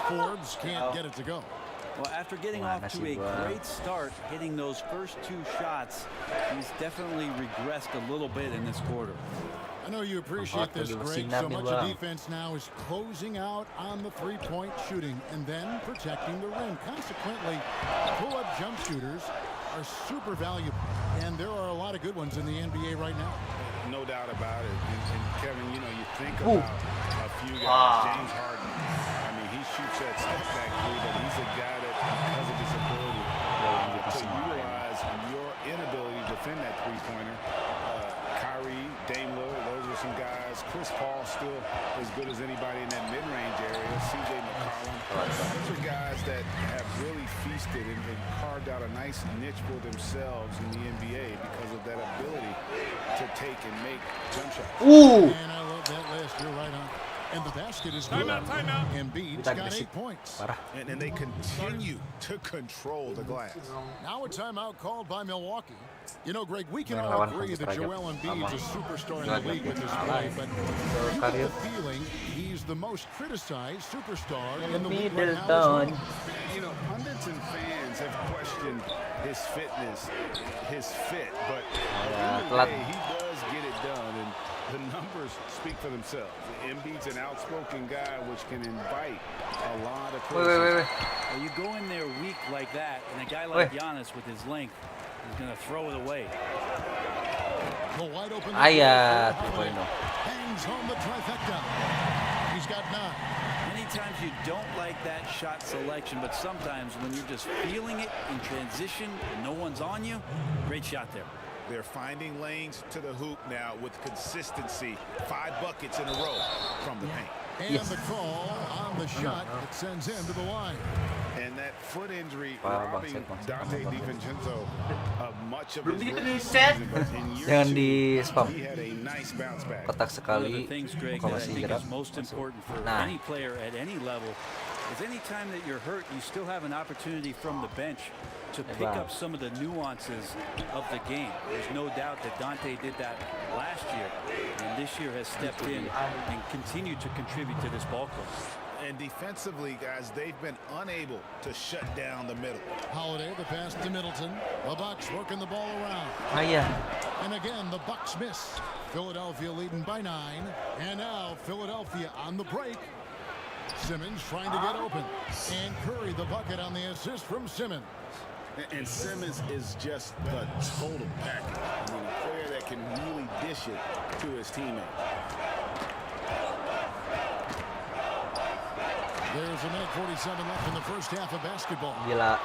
Forbes can't get it to go. Well, after getting off to a great start, hitting those first 2 shots, he's definitely regressed a little bit in this quarter. I know you appreciate this, Greg. So much of defense now is closing out on the three-point shooting and then protecting the rim. Consequently, pull-up jump shooters are super valuable. And there are a lot of good ones in the NBA right now. No doubt about it. And Kevin, you know, you think about a few guys. James Harden. I mean, he shoots that step back three, but he's a guy that, because of his ability to utilize your inability to defend that three-pointer. Kyrie, Dame Lillard, those are some guys. Chris Paul still as good as anybody in that mid-range area. C.J. McCollum. Those are guys that have really feasted and carved out a nice niche for themselves in the NBA because of that ability to take and make jump shots. And I love that last. You're right on. And the basket is good. Embiid's got 8 points. And they continue to control the glass. Now a timeout called by Milwaukee. You know, Greg, we can all agree that Joel Embiid's a superstar in the league with his play, but you get the feeling he's the most criticized superstar in the league right now. You know, pundits and fans have questioned his fitness, his fit, but at the end of the day, he does get it done, and the numbers speak for themselves. Embiid's an outspoken guy, which can invite a lot of criticism. Well, you go in there weak like that, and a guy like Giannis with his length is going to throw it away. The wide open hangs home the trifecta. He's got 9. Many times you don't like that shot selection, but sometimes when you're just feeling it in transition and no one's on you, great shot there. They're finding lanes to the hoop now with consistency. 5 buckets in a row from the paint. And the call on the shot that sends him to the line. And that foot injury robbing Dante DiVincenzo of much of his rookie season, but in year 2, he had a nice bounce back. One of the things, Greg, that I think is most important for any player at any level is any time that you're hurt, you still have an opportunity from the bench to pick up some of the nuances of the game. There's no doubt that Dante did that last year, and this year has stepped in and continued to contribute to this ball club. And defensively, guys, they've been unable to shut down the middle. Holiday, the pass to Middleton. The Bucks working the ball around. And again, the Bucks miss. Philadelphia leading by 9. And now Philadelphia on the break. Simmons trying to get open. And Curry the bucket on the assist from Simmons. And Simmons is just the total package. I mean, a player that can really dish it to his teammate. There's a minute 47 left in the first half of basketball. Gila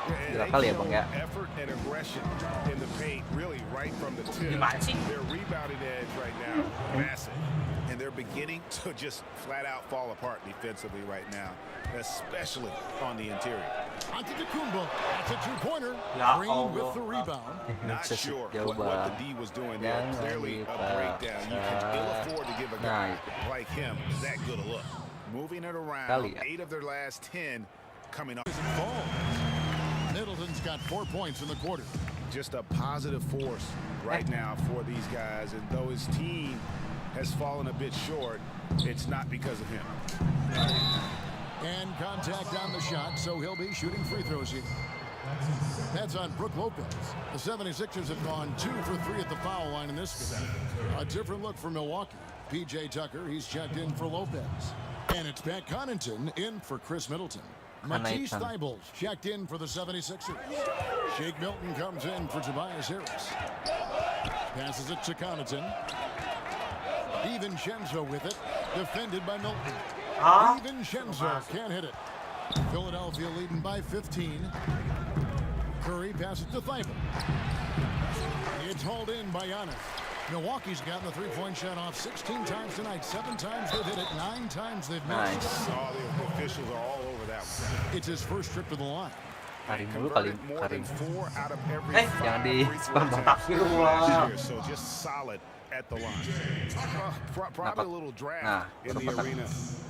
kali ya Bang ya. Effort and aggression in the paint, really right from the tip. Their rebounding edge right now, massive. And they're beginning to just flat out fall apart defensively right now, especially on the interior. Antetokounmpo, that's a 2-pointer. Green with the rebound. Not sure what the D was doing there. Clearly a breakdown. You can ill afford to give a guy like him that good a look. Moving it around, 8 of their last 10 coming up. Middleton's got 4 points in the quarter. Just a positive force right now for these guys, and though his team has fallen a bit short, it's not because of him. And contact on the shot, so he'll be shooting free throws here. That's on Brook Lopez. The 76ers have gone 2 for 3 at the foul line in this game. A different look for Milwaukee. P.J. Tucker, he's checked in for Lopez. And it's Pat Connaughton in for Chris Middleton. Matisse Thybulle checked in for the 76ers. Shake Milton comes in for Tobias Harris. Passes it to Connaughton. DiVincenzo with it. Defended by Milton. DiVincenzo can't hit it. Philadelphia leading by 15. Curry passes to Thybulle. It's hauled in by Giannis. Milwaukee's gotten the three-point shot off 16 times tonight. 7 times they've hit it. 9 times they've missed. All the officials are all over that one. It's his first trip to the line. More than 4 out of every 5 year, so just solid at the line. Probably a little draft in the arena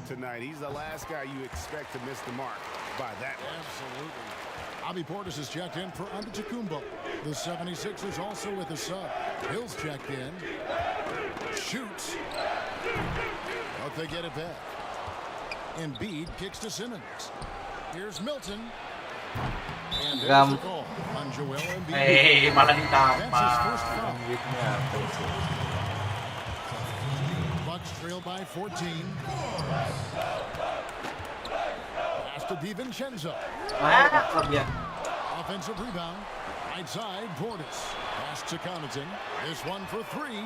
tonight. He's the last guy you expect to miss the mark by that much. Absolutely. Bobby Portis is checked in for Antetokounmpo. The 76ers also with a sub. Hill's checked in. Shoots. But they get it back. Embiid kicks to Simmons. Here's Milton. And there's the call on Joel Embiid. Malah That's his first foul. Bucks trail by 14. Pass to DiVincenzo. Offensive rebound. Right side, Portis. Pass to Connaughton. This one for three.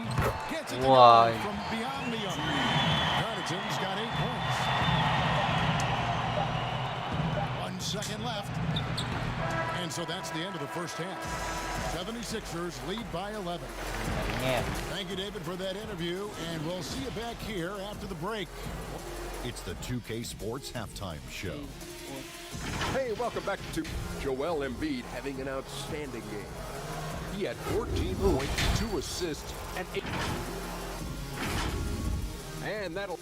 Gets it Why? from beyond the arc. Connaughton's got 8 points. 1 second left. And so that's the end of the first half. 76ers lead by 11. Yeah. Thank you, David, for that interview, and we'll see you back here after the break. It's the 2K Sports Halftime Show. Hey, welcome back to Joel Embiid having an outstanding game. He had 14 points, 2 assists, and 8. And that'll...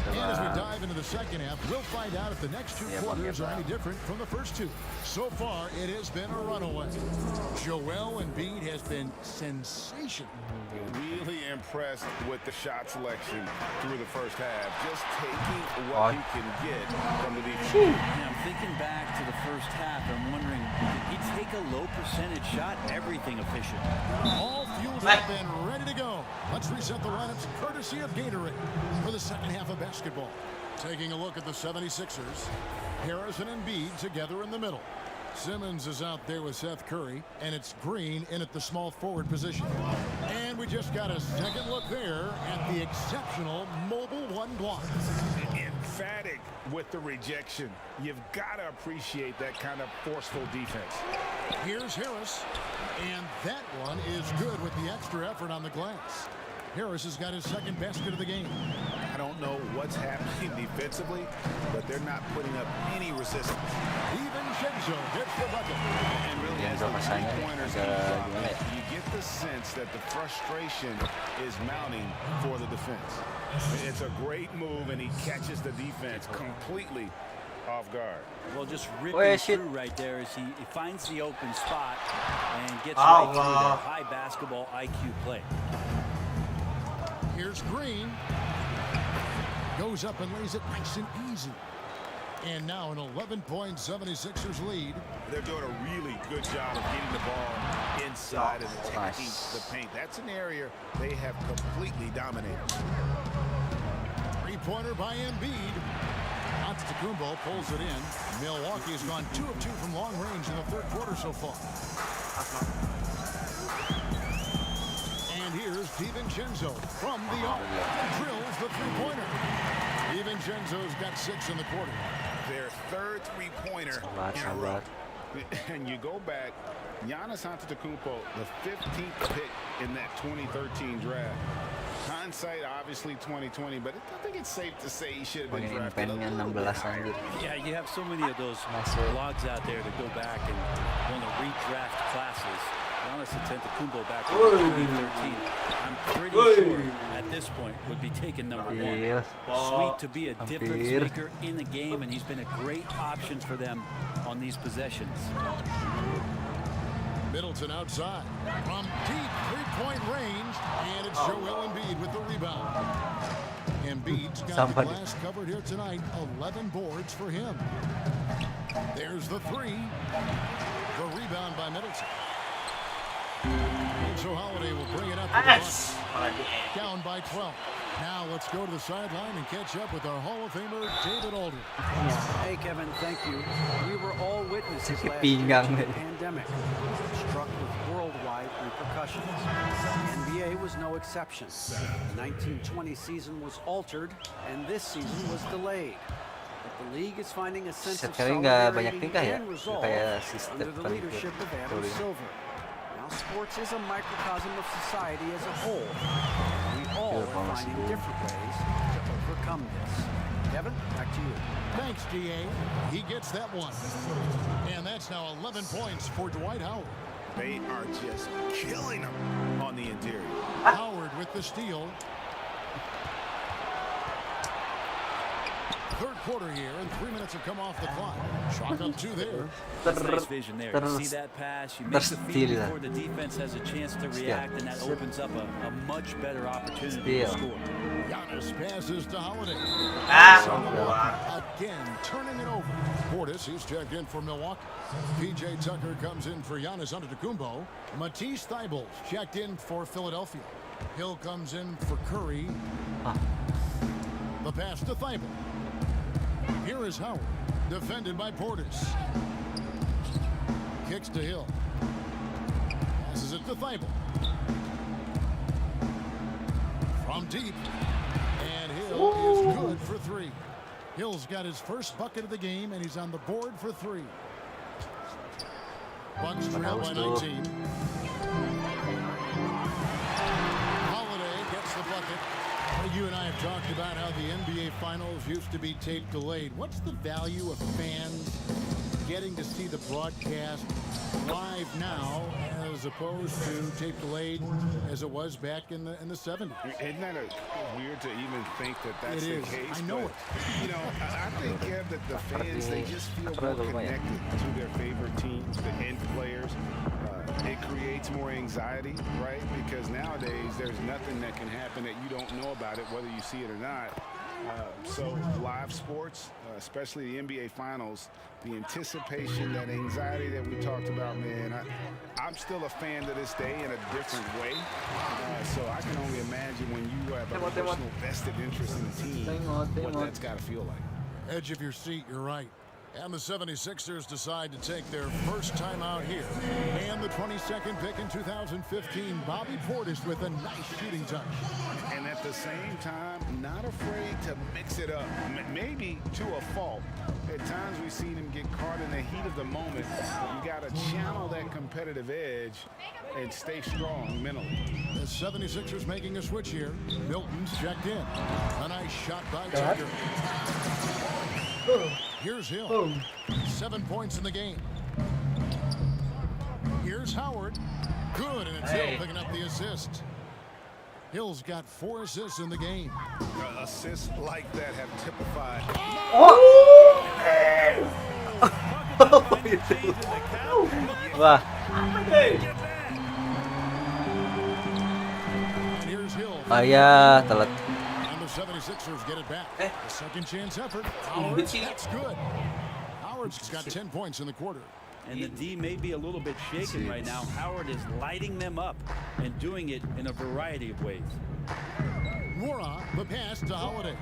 And as we dive into the second half, we'll find out if the next 2 quarters are any different from the first 2. So far, it has been a runaway. Joel Embiid has been sensational. Really impressed with the shot selection through the first half. Just taking what he can get from the defense. Yeah, I'm thinking back to the first half. I'm wondering, did he take a low percentage shot? Everything efficient. All fueled up and ready to go. Let's reset the lineups courtesy of Gatorade for the second half of basketball. Taking a look at the 76ers. Harris and Embiid together in the middle. Simmons is out there with Seth Curry, and it's Green in at the small forward position. And we just got a second look there at the exceptional mobile 1 block. Emphatic with the rejection. You've got to appreciate that kind of forceful defense. Here's Harris, and that one is good with the extra effort on the glass. Harris has got his second basket of the game. I don't know what's happening defensively, but they're not putting up any resistance. DiVincenzo gets the bucket. And really, as the three-pointers you get the sense that the frustration is mounting for the defense. It's a great move, and he catches the defense completely off guard. Well, just ripping through right there as he finds the open spot and gets right through that high basketball IQ play. Here's Green. Goes up and lays it nice and easy. And now an 11-point 76ers lead. They're doing a really good job of getting the ball inside and attacking the paint. That's an area they have completely dominated. Three-pointer by Embiid. Antetokounmpo pulls it in. Milwaukee has gone 2 of 2 from long range in the third quarter so far. And here's DiVincenzo from the arc. Drills the three-pointer. DiVincenzo's got 6 in the quarter. Their third three-pointer in a row. And you go back, Giannis Antetokounmpo, the 15th pick in that 2013 draft. Hindsight, obviously 2020, but I think it's safe to say he should have been drafted. Yeah, you have so many of those blogs out there to go back and want to redraft classes. Giannis Antetokounmpo back in 2013, I'm pretty sure at this point would be taken number 1. Sweet to be a difference maker in the game, and he's been a great option for them on these possessions. Middleton outside from deep three-point range, and it's Joel Embiid with the rebound. Embiid's got the glass covered here tonight. 11 boards for him. There's the 3. The rebound by Middleton. So Holiday will bring it up to the Bucks. Down by 12. Now let's go to the sideline and catch up with our Hall of Famer, David Aldridge. Hey, Kevin, thank you. We were all witnesses last year to the pandemic, struck with worldwide repercussions. The NBA was no exception. The 1920 season was altered, and this season was delayed. But the league is finding a sense of solidarity and resolve under the leadership of Adam Silver. Sports is a microcosm of society as a whole. We all are finding different ways to overcome this. Kevin, back to you. Thanks, DA. He gets that one. And that's now 11 points for Dwight Howard. They are just killing him on the interior. Howard with the steal. Third quarter here, and 3 minutes have come off the clock. Chalk up 2 there. That's nice vision there. You see that pass, you make the feed before the defense has a chance to react, and that opens up a much better opportunity to score. Giannis passes to Holiday. Again, turning it over. Portis, he's checked in for Milwaukee. P.J. Tucker comes in for Giannis Antetokounmpo. Matisse Thybulle checked in for Philadelphia. Hill comes in for Curry. The pass to Thibault. Here is Howard, defended by Portis. Kicks to Hill. Passes it to Thibault. From deep. And Hill is good for three. Hill's got his first bucket of the game, and he's on the board for three. Bucks trail by 19. Holiday gets the bucket. You and I have talked about how the NBA Finals used to be tape delayed. What's the value of fans getting to see the broadcast live now as opposed to tape delayed as it was back in the 70s? Isn't that weird to even think that that's the case? I know it. You know, I think, Kev, that the fans, they just feel more connected to their favorite teams, the end players. It creates more anxiety, right? Because nowadays there's nothing that can happen that you don't know about it, whether you see it or not. So live sports, especially the NBA Finals, the anticipation, that anxiety that we talked about, man, I'm still a fan to this day in a different way. So I can only imagine when you have a personal vested interest in the team, what that's got to feel like. Edge of your seat, you're right. And the 76ers decide to take their first time out here. And the 22nd pick in 2015, Bobby Portis with a nice shooting touch. And at the same time, not afraid to mix it up, maybe to a fault. At times we've seen him get caught in the heat of the moment. You got to channel that competitive edge and stay strong mentally. The 76ers making a switch here. Milton's checked in. A nice shot by Tucker. Here's Hill. 7 points in the game. Here's Howard. Good, and it's Hill picking up the assist. Hill's got 4 assists in the game. Assists like that have typified. Wah. And here's Hill. Ya, telat. 76ers get it back. A second chance effort. Howard, that's good. Howard's got 10 points in the quarter. And the D may be a little bit shaken right now. Howard is lighting them up and doing it in a variety of ways. Mora, the pass to Holiday.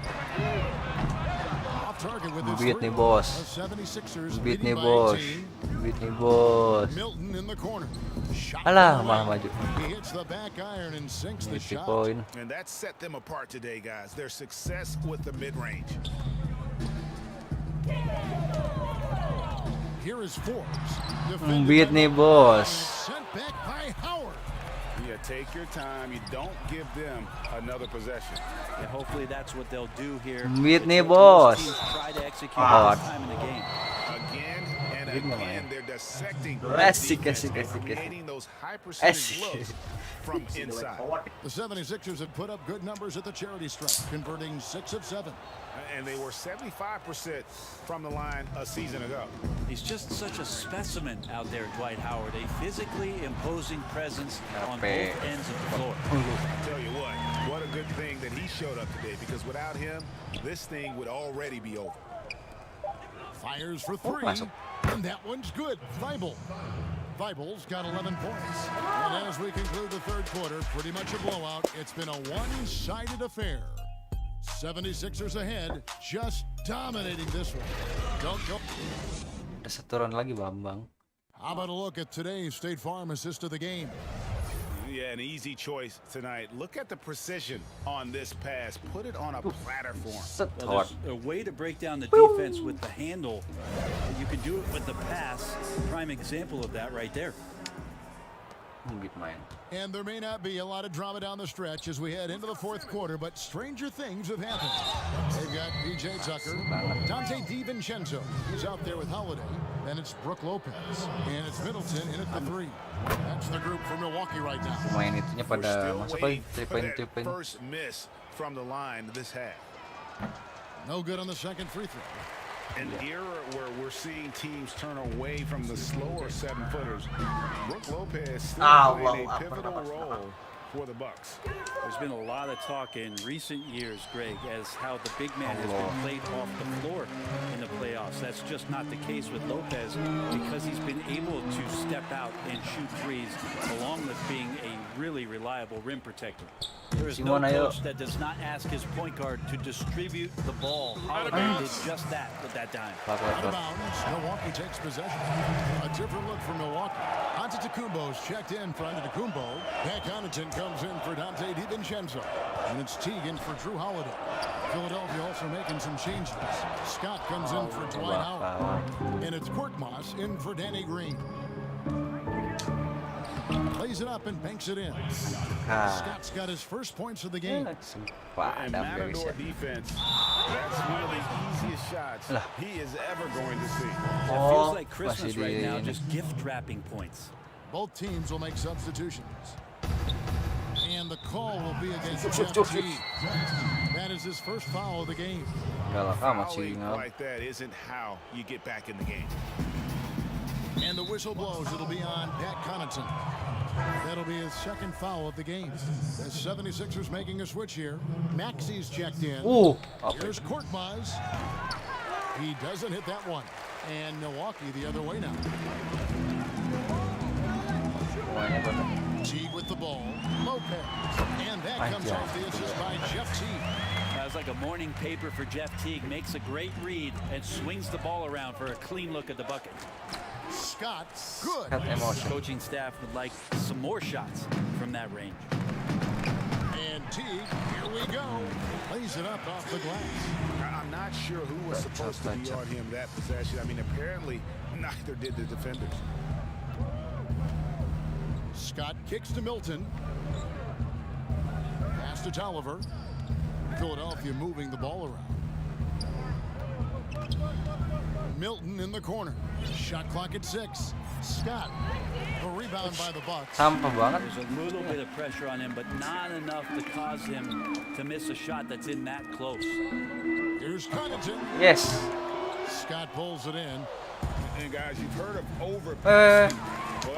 Off target with his Beat three. nih bos. The 76ers Beat leading nih by bos. 18. Beat nih bos. Milton in the corner. Shot Alah, from the malah right. maju. He hits the back iron and sinks the Mesti shot. poin. And that set them apart today, guys. Their success with the mid-range. Here is Forbes. Beat nih bos. Sent back by Howard. Yeah, take your time. You don't give them another possession. Yeah, hopefully that's what they'll do here. Beat nih It's what bos. most teams try to execute Ah. this time in the game. Again and again, they're dissecting Asik, defense asik, and asik, asik. creating those high percentage Asik. looks from inside. The 76ers have put up good numbers at the charity stripe, converting 6 of 7. And they were 75% from the line a season ago. He's just such a specimen out there, Dwight Howard. A physically imposing presence on both ends of the floor. I tell you what a good thing that he showed up today, because without him, this thing would already be over. Fires for 3, and that one's good. Thibault's got 11 points. And as we conclude the third quarter, pretty much a blowout. It's been a one-sided affair. 76ers ahead, just dominating this one. Don't go. Ada satu round lagi, Bambang. How about a look at today's State Farm assist of the game? Yeah, an easy choice tonight. Look at the precision on this pass. Put it on a platter for him. Well, there's a way to break down the defense with the handle. You can do it with the pass. Prime example of that right there. And there may not be a lot of drama down the stretch as we head into the fourth quarter, but stranger things have happened. They've got PJ Tucker, Dante DiVincenzo, who's out there with Holiday, and it's Brook Lopez, and it's Middleton in at the 3. That's the group for Milwaukee right now. Main itunya pada masuk poin, 3 point. First miss from the line this half. No good on the second free throw. An era where we're seeing teams turn away from the slower 7-footers. Brook Lopez still playing a pivotal role for the Bucks. There's been a lot of talk in recent years, Greg, as how the big man has been played off the floor in the playoffs. That's just not the case with Lopez, because he's been able to step out and shoot threes, along with being a really reliable rim protector. There is no coach that does not ask his point guard to distribute the ball. Holiday did just that with that time. Out of bounds. Milwaukee takes possession. A different look for Milwaukee. Antetokounmpo's checked in for Antetokounmpo. Pat Connaughton comes in for Dante DiVincenzo. And it's Teague in for Drew Holiday. Philadelphia also making some changes. Scott comes in for Dwight Howard. And it's Korkmaz in for Danny Green. Plays it up and banks it in. Scott's got his first points of the game. And Matador defense, that's one of the easiest shots he is ever going to see. It feels like Christmas right now, just gift wrapping points. Both teams will make substitutions. And the call will be against Jeff Teague. That is his first foul of the game. Fouling like that isn't how you get back in the game. And the whistle blows. It'll be on Pat Connaughton. That'll be his second foul of the game. The 76ers making a switch here. Maxi's checked in. Here's Korkmaz. He doesn't hit that one. And Milwaukee the other way now. Teague with the ball. Lopez. And that comes off the assist by Jeff Teague. That was like a morning paper for Jeff Teague. Makes a great read and swings the ball around for a clean look at the bucket. Scott, good. Coaching staff would like some more shots from that range. And Teague, here we go. Plays it up off the glass. I'm not sure who was supposed to be on him that possession. I mean, apparently neither did the defenders. Scott kicks to Milton. Pass to Tolliver. Philadelphia moving the ball around. Milton in the corner. Shot clock at 6. Scott. A rebound by the Bucks. There's a little bit of pressure on him, but not enough to cause him to miss a shot that's in that close. Here's Connaughton. Yes. Scott pulls it in. And guys, you've heard of overpassing.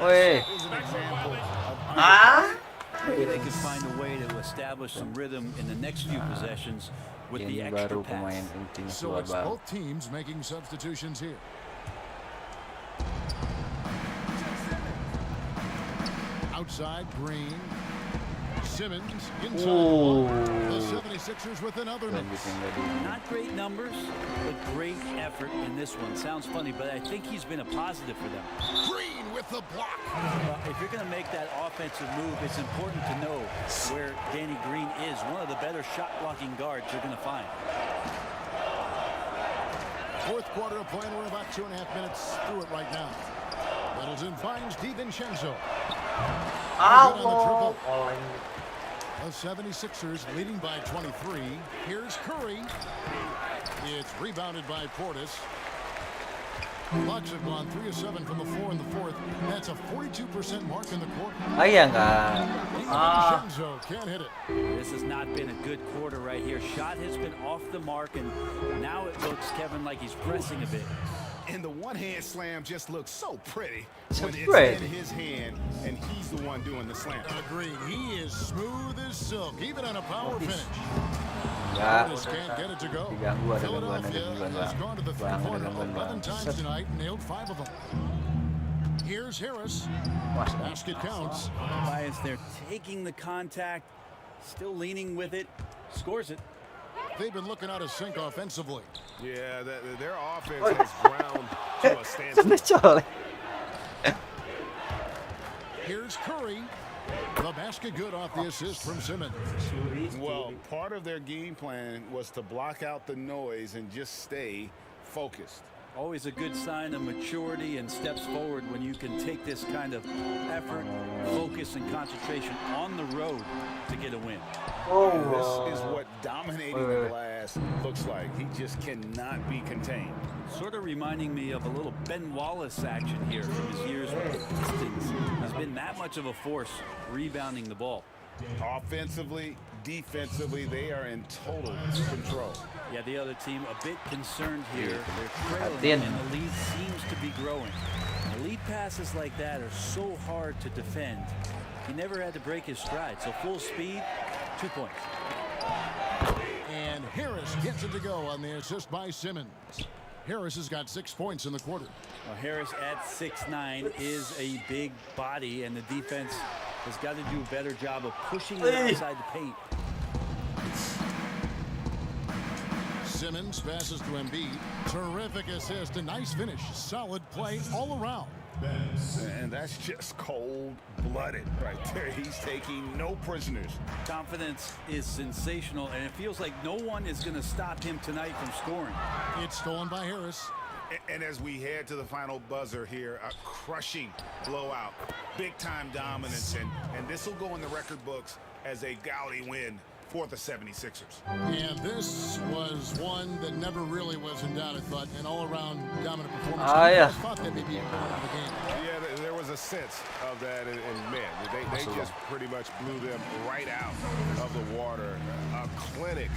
Wait. Here's an example of Maybe they could find a way to establish some rhythm in the next few possessions with the extra pass. So it's both teams making substitutions here. Outside, Green. Simmons inside. The 76ers with another miss. Not great numbers, but great effort in this one. Sounds funny, but I think he's been a positive for them. Green with the block. Well, if you're going to make that offensive move, it's important to know where Danny Green is. One of the better shot-blocking guards you're going to find. Fourth quarter of play, and we're about 2.5 minutes through it right now. Middleton finds DiVincenzo. The 76ers leading by 23. Here's Curry. It's rebounded by Portis. Bucks have gone 3 of 7 from the floor in the fourth. That's a 42% mark in the quarter. DiVincenzo can't hit it. This has not been a good quarter right here. Shot has been off the mark, and now it looks, Kevin, like he's pressing a bit. And the one-hand slam just looks so pretty when it's in his hand and he's the one doing the slam. Agreed. He is smooth as silk, even on a power finish. Just can't get it to go. Philadelphia has gone to the third quarter 11 times tonight and nailed 5 of them. Here's Harris. Basket counts. Lions, they're taking the contact, still leaning with it, scores it. They've been looking out of sync offensively. Yeah, their offense has ground to a standstill. Here's Curry. The basket good off the assist from Simmons. Well, part of their game plan was to block out the noise and just stay focused. Always a good sign of maturity and steps forward when you can take this kind of effort, focus, and concentration on the road to get a win. This is what dominating the glass looks like. He just cannot be contained. Sort of reminding me of a little Ben Wallace action here from his years with the Pistons. He's been that much of a force rebounding the ball. Offensively, defensively, they are in total control. Yeah, the other team a bit concerned here. They're trailing, and the lead seems to be growing. Lead passes like that are so hard to defend. He never had to break his stride, so full speed, 2 points. And Harris gets it to go on the assist by Simmons. Harris has got 6 points in the quarter. Well, Harris at 6'9" is a big body, and the defense has got to do a better job of pushing it outside the paint. Simmons passes to Embiid. Terrific assist, a nice finish. Solid play all around. And that's just cold-blooded right there. He's taking no prisoners. Confidence is sensational, and it feels like no one is going to stop him tonight from scoring. It's stolen by Harris. And as we head to the final buzzer here, a crushing blowout, big-time dominance, and this will go in the record books as a gaudy win for the 76ers. And this was one that never really was in doubt, I thought, an all-around dominant performance. Yeah. I thought that maybe it would the game. Yeah, there was a sense of that, and man, they just pretty much blew them right out of the water. A clinic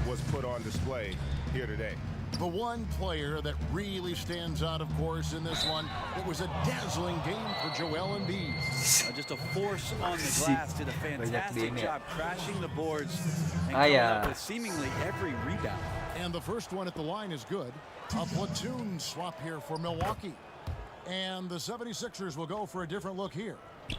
was put on display here today. The one player that really stands out, of course, in this one, it was a dazzling game for Joel Embiid. Just a force on the glass, did a fantastic job crashing the boards and coming up with seemingly every rebound. And the first one at the line is good. A platoon swap here for Milwaukee. And the 76ers will go for a different look here.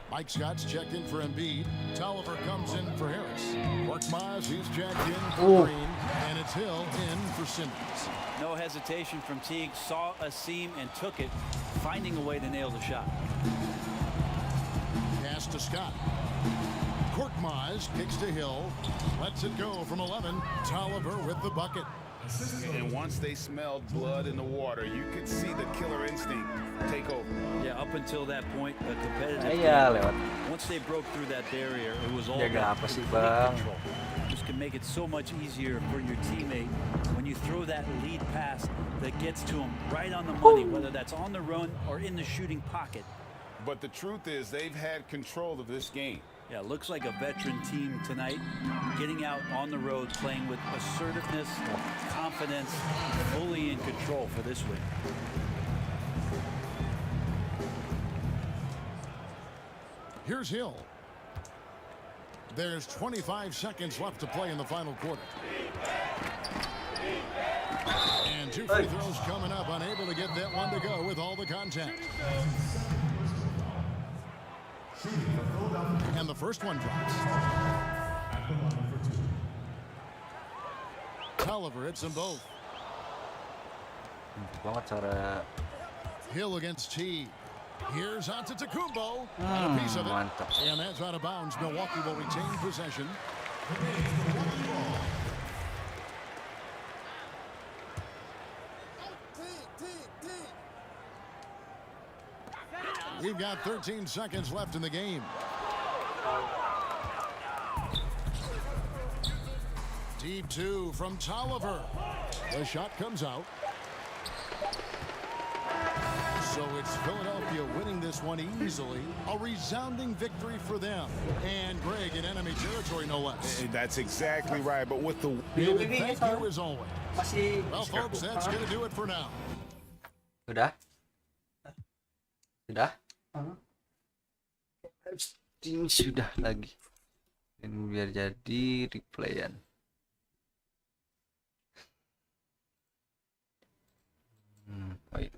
Mike Scott's checked in for Embiid. Tolliver comes in for Harris. Korkmaz, he's checked in for Green. And it's Hill in for Simmons. No hesitation from Teague. Saw a seam and took it, finding a way to nail the shot. Pass to Scott. Korkmaz kicks to Hill. Lets it go from 11. Tolliver with the bucket. And once they smelled blood in the water, you could see the killer instinct take over. Yeah, up until that point, a competitive game. Once they broke through that barrier, it was all about control. This can make it so much easier for your teammate when you throw that lead pass that gets to him right on the money, whether that's on the run or in the shooting pocket. But the truth is, they've had control of this game. Yeah, looks like a veteran team tonight, getting out on the road, playing with assertiveness, confidence, fully in control for this win. Here's Hill. There's 25 seconds left to play in the final quarter. And two free throws coming up, unable to get that one to go with all the contact. And the first one drops. Tolliver hits them both. Hill against T. Here's Antetokounmpo. A piece of it. And that's out of bounds. Milwaukee will retain possession. We've got 13 seconds left in the game. Deep two from Tolliver. The shot comes out. So it's Philadelphia winning this one easily. A resounding victory for them. And Greg in enemy territory, no less. That's exactly right. But with the David, thank you as always. Well, folks, that's going to do it for now. Sudah? Ini sudah lagi. Dan biar jadi replayan. Oh iya.